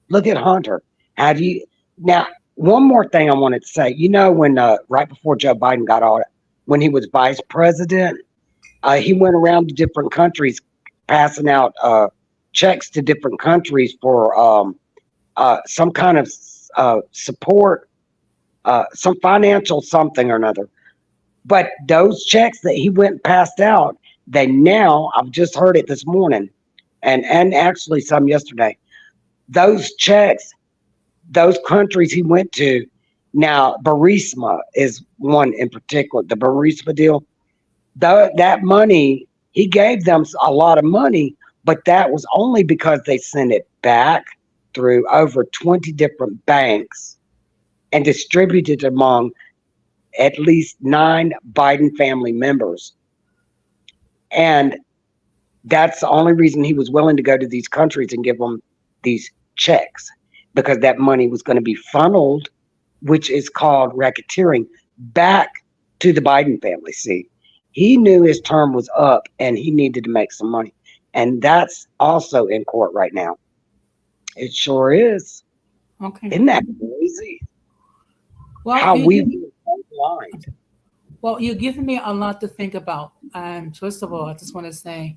Look at Hunter. How do you now? One more thing I wanted to say. You know, when right before Joe Biden got on, when he was vice president, he went around to different countries, passing out checks to different countries for some kind of support, some financial something or another. But those checks that he went and passed out, they now I've just heard it this morning, and actually some yesterday. Those checks, those countries he went to. Now, Burisma is one in particular, the Burisma deal. That money, he gave them a lot of money, but that was only because they sent it back through over 20 different banks and distributed among at least 9 Biden family members. And that's the only reason he was willing to go to these countries and give them these checks because that money was going to be funneled, which is called racketeering, back to the Biden family. See, he knew his term was up and he needed to make some money. And that's also in court right now. It sure is. Okay. Isn't that crazy? Well, How we've been so blind. you're giving me a lot to think about. And first of all, I just want to say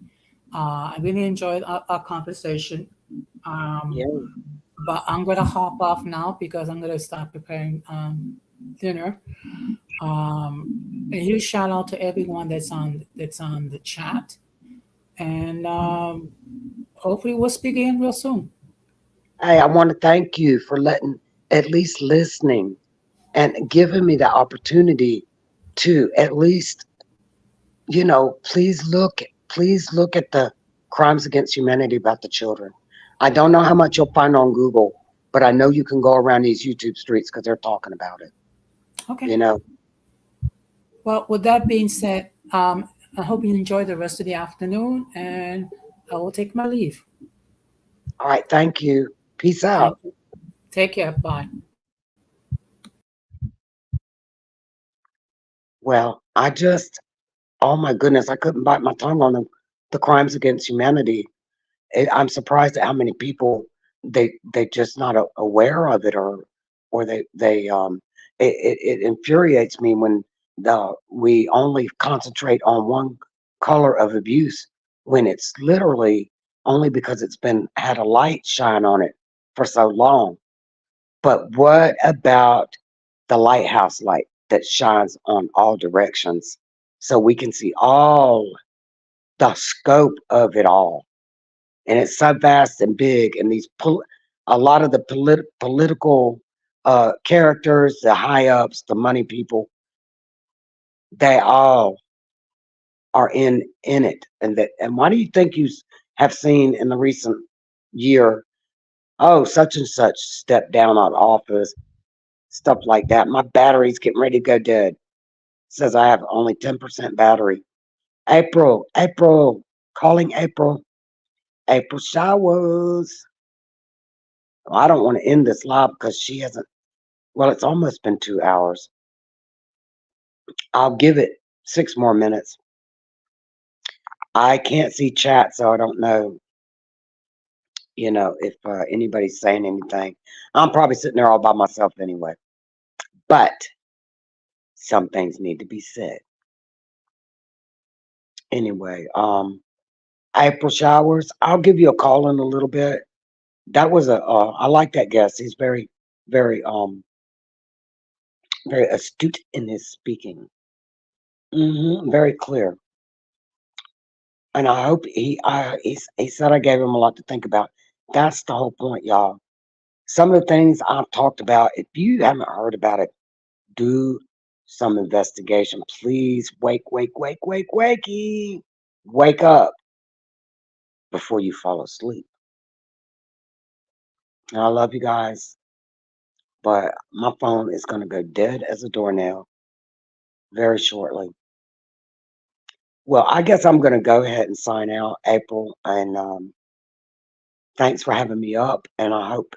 I really enjoyed our conversation. Um, Yeah. but I'm gonna hop off now because I'm gonna start preparing dinner. A huge shout out to everyone that's on the chat, and hopefully we'll speak again real soon. Hey, I want to thank you for letting, at least listening and giving me the opportunity to at least, please look at the crimes against humanity about the children. I don't know how much you'll find on Google, but I know you can go around these YouTube streets because they're talking about it. Okay. You know. Well, with that being said, I hope you enjoy the rest of the afternoon, and I will take my leave. All right, thank you. Peace out. Thank you. Take care. Bye. Well, oh my goodness, I couldn't bite my tongue on the crimes against humanity. I'm surprised at how many people they just not aware of it, or it infuriates me when we only concentrate on one color of abuse when it's literally only because it's been had a light shine on it for so long. But what about the lighthouse light that shines on all directions so we can see all the scope of it all? And it's so vast and big, and a lot of the political characters, the high ups, the money people, they all are in it. And why do you think have seen in the recent year, oh, such and such stepped down out of office, stuff like that? My battery's getting ready to go dead. Says I have only 10% battery. April, calling April. April showers. Well, I don't want to end this live because she hasn't. Well, it's almost been 2 hours. I'll give it 6 more minutes. I can't see chat, so I don't know. If anybody's saying anything. I'm probably sitting there all by myself anyway. But some things need to be said anyway. April showers. I'll give you a call in a little bit. That was a. I like that guest. He's very, very, very astute in his speaking. Very clear, and I hope he said I gave him a lot to think about. That's the whole point, y'all. Some of the things I've talked about. If you haven't heard about it, do some investigation, please. Wakey, wake up before you fall asleep. And I love you guys, but my phone is gonna go dead as a doornail very shortly. Well, I guess I'm going to go ahead and sign out, April. And thanks for having me up. And I hope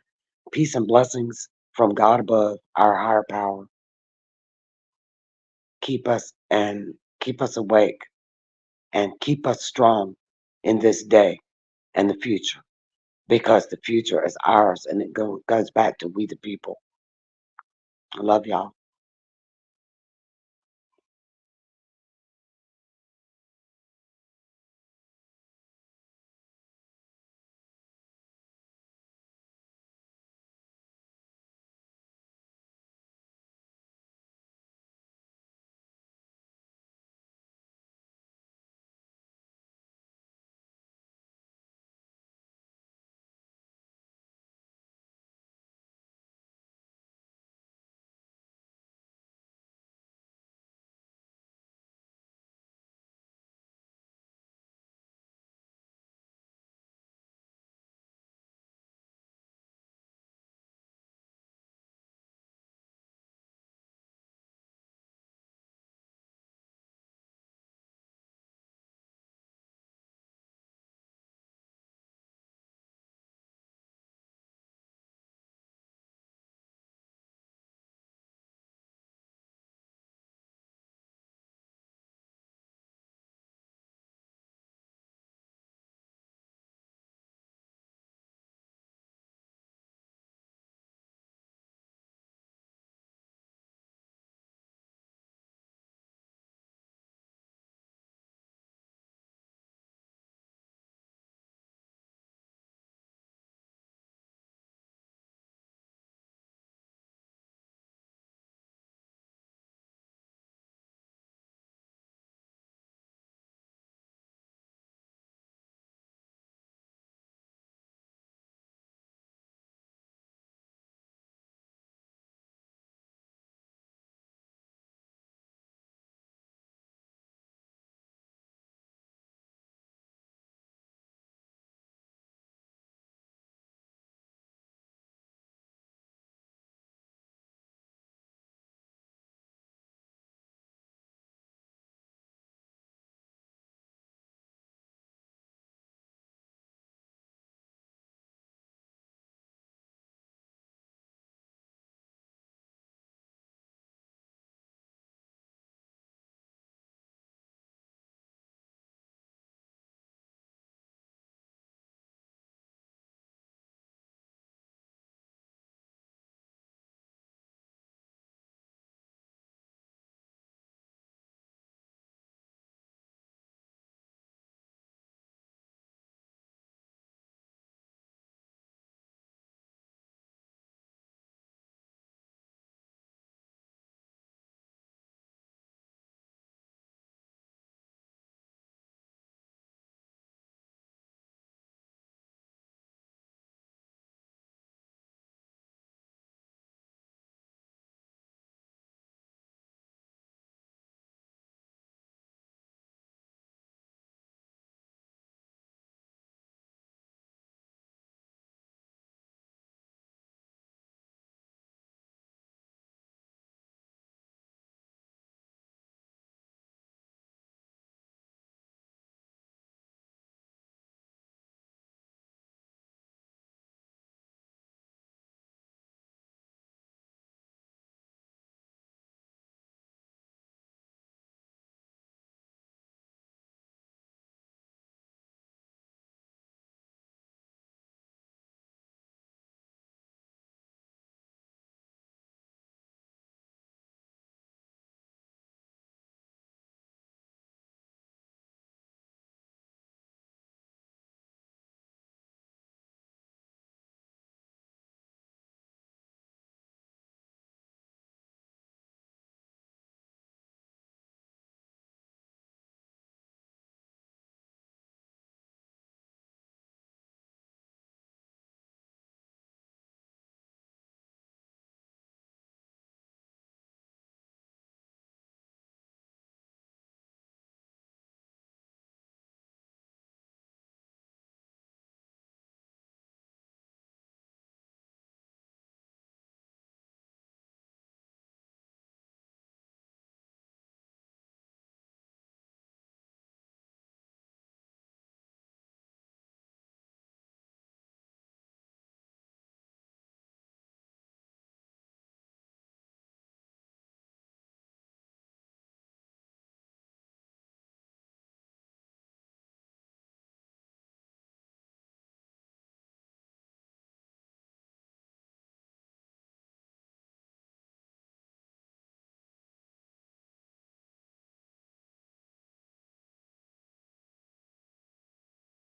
peace and blessings from God above, our higher power, keep us and keep us awake and keep us strong in this day and the future, because the future is ours and it goes back to we the people. I love y'all.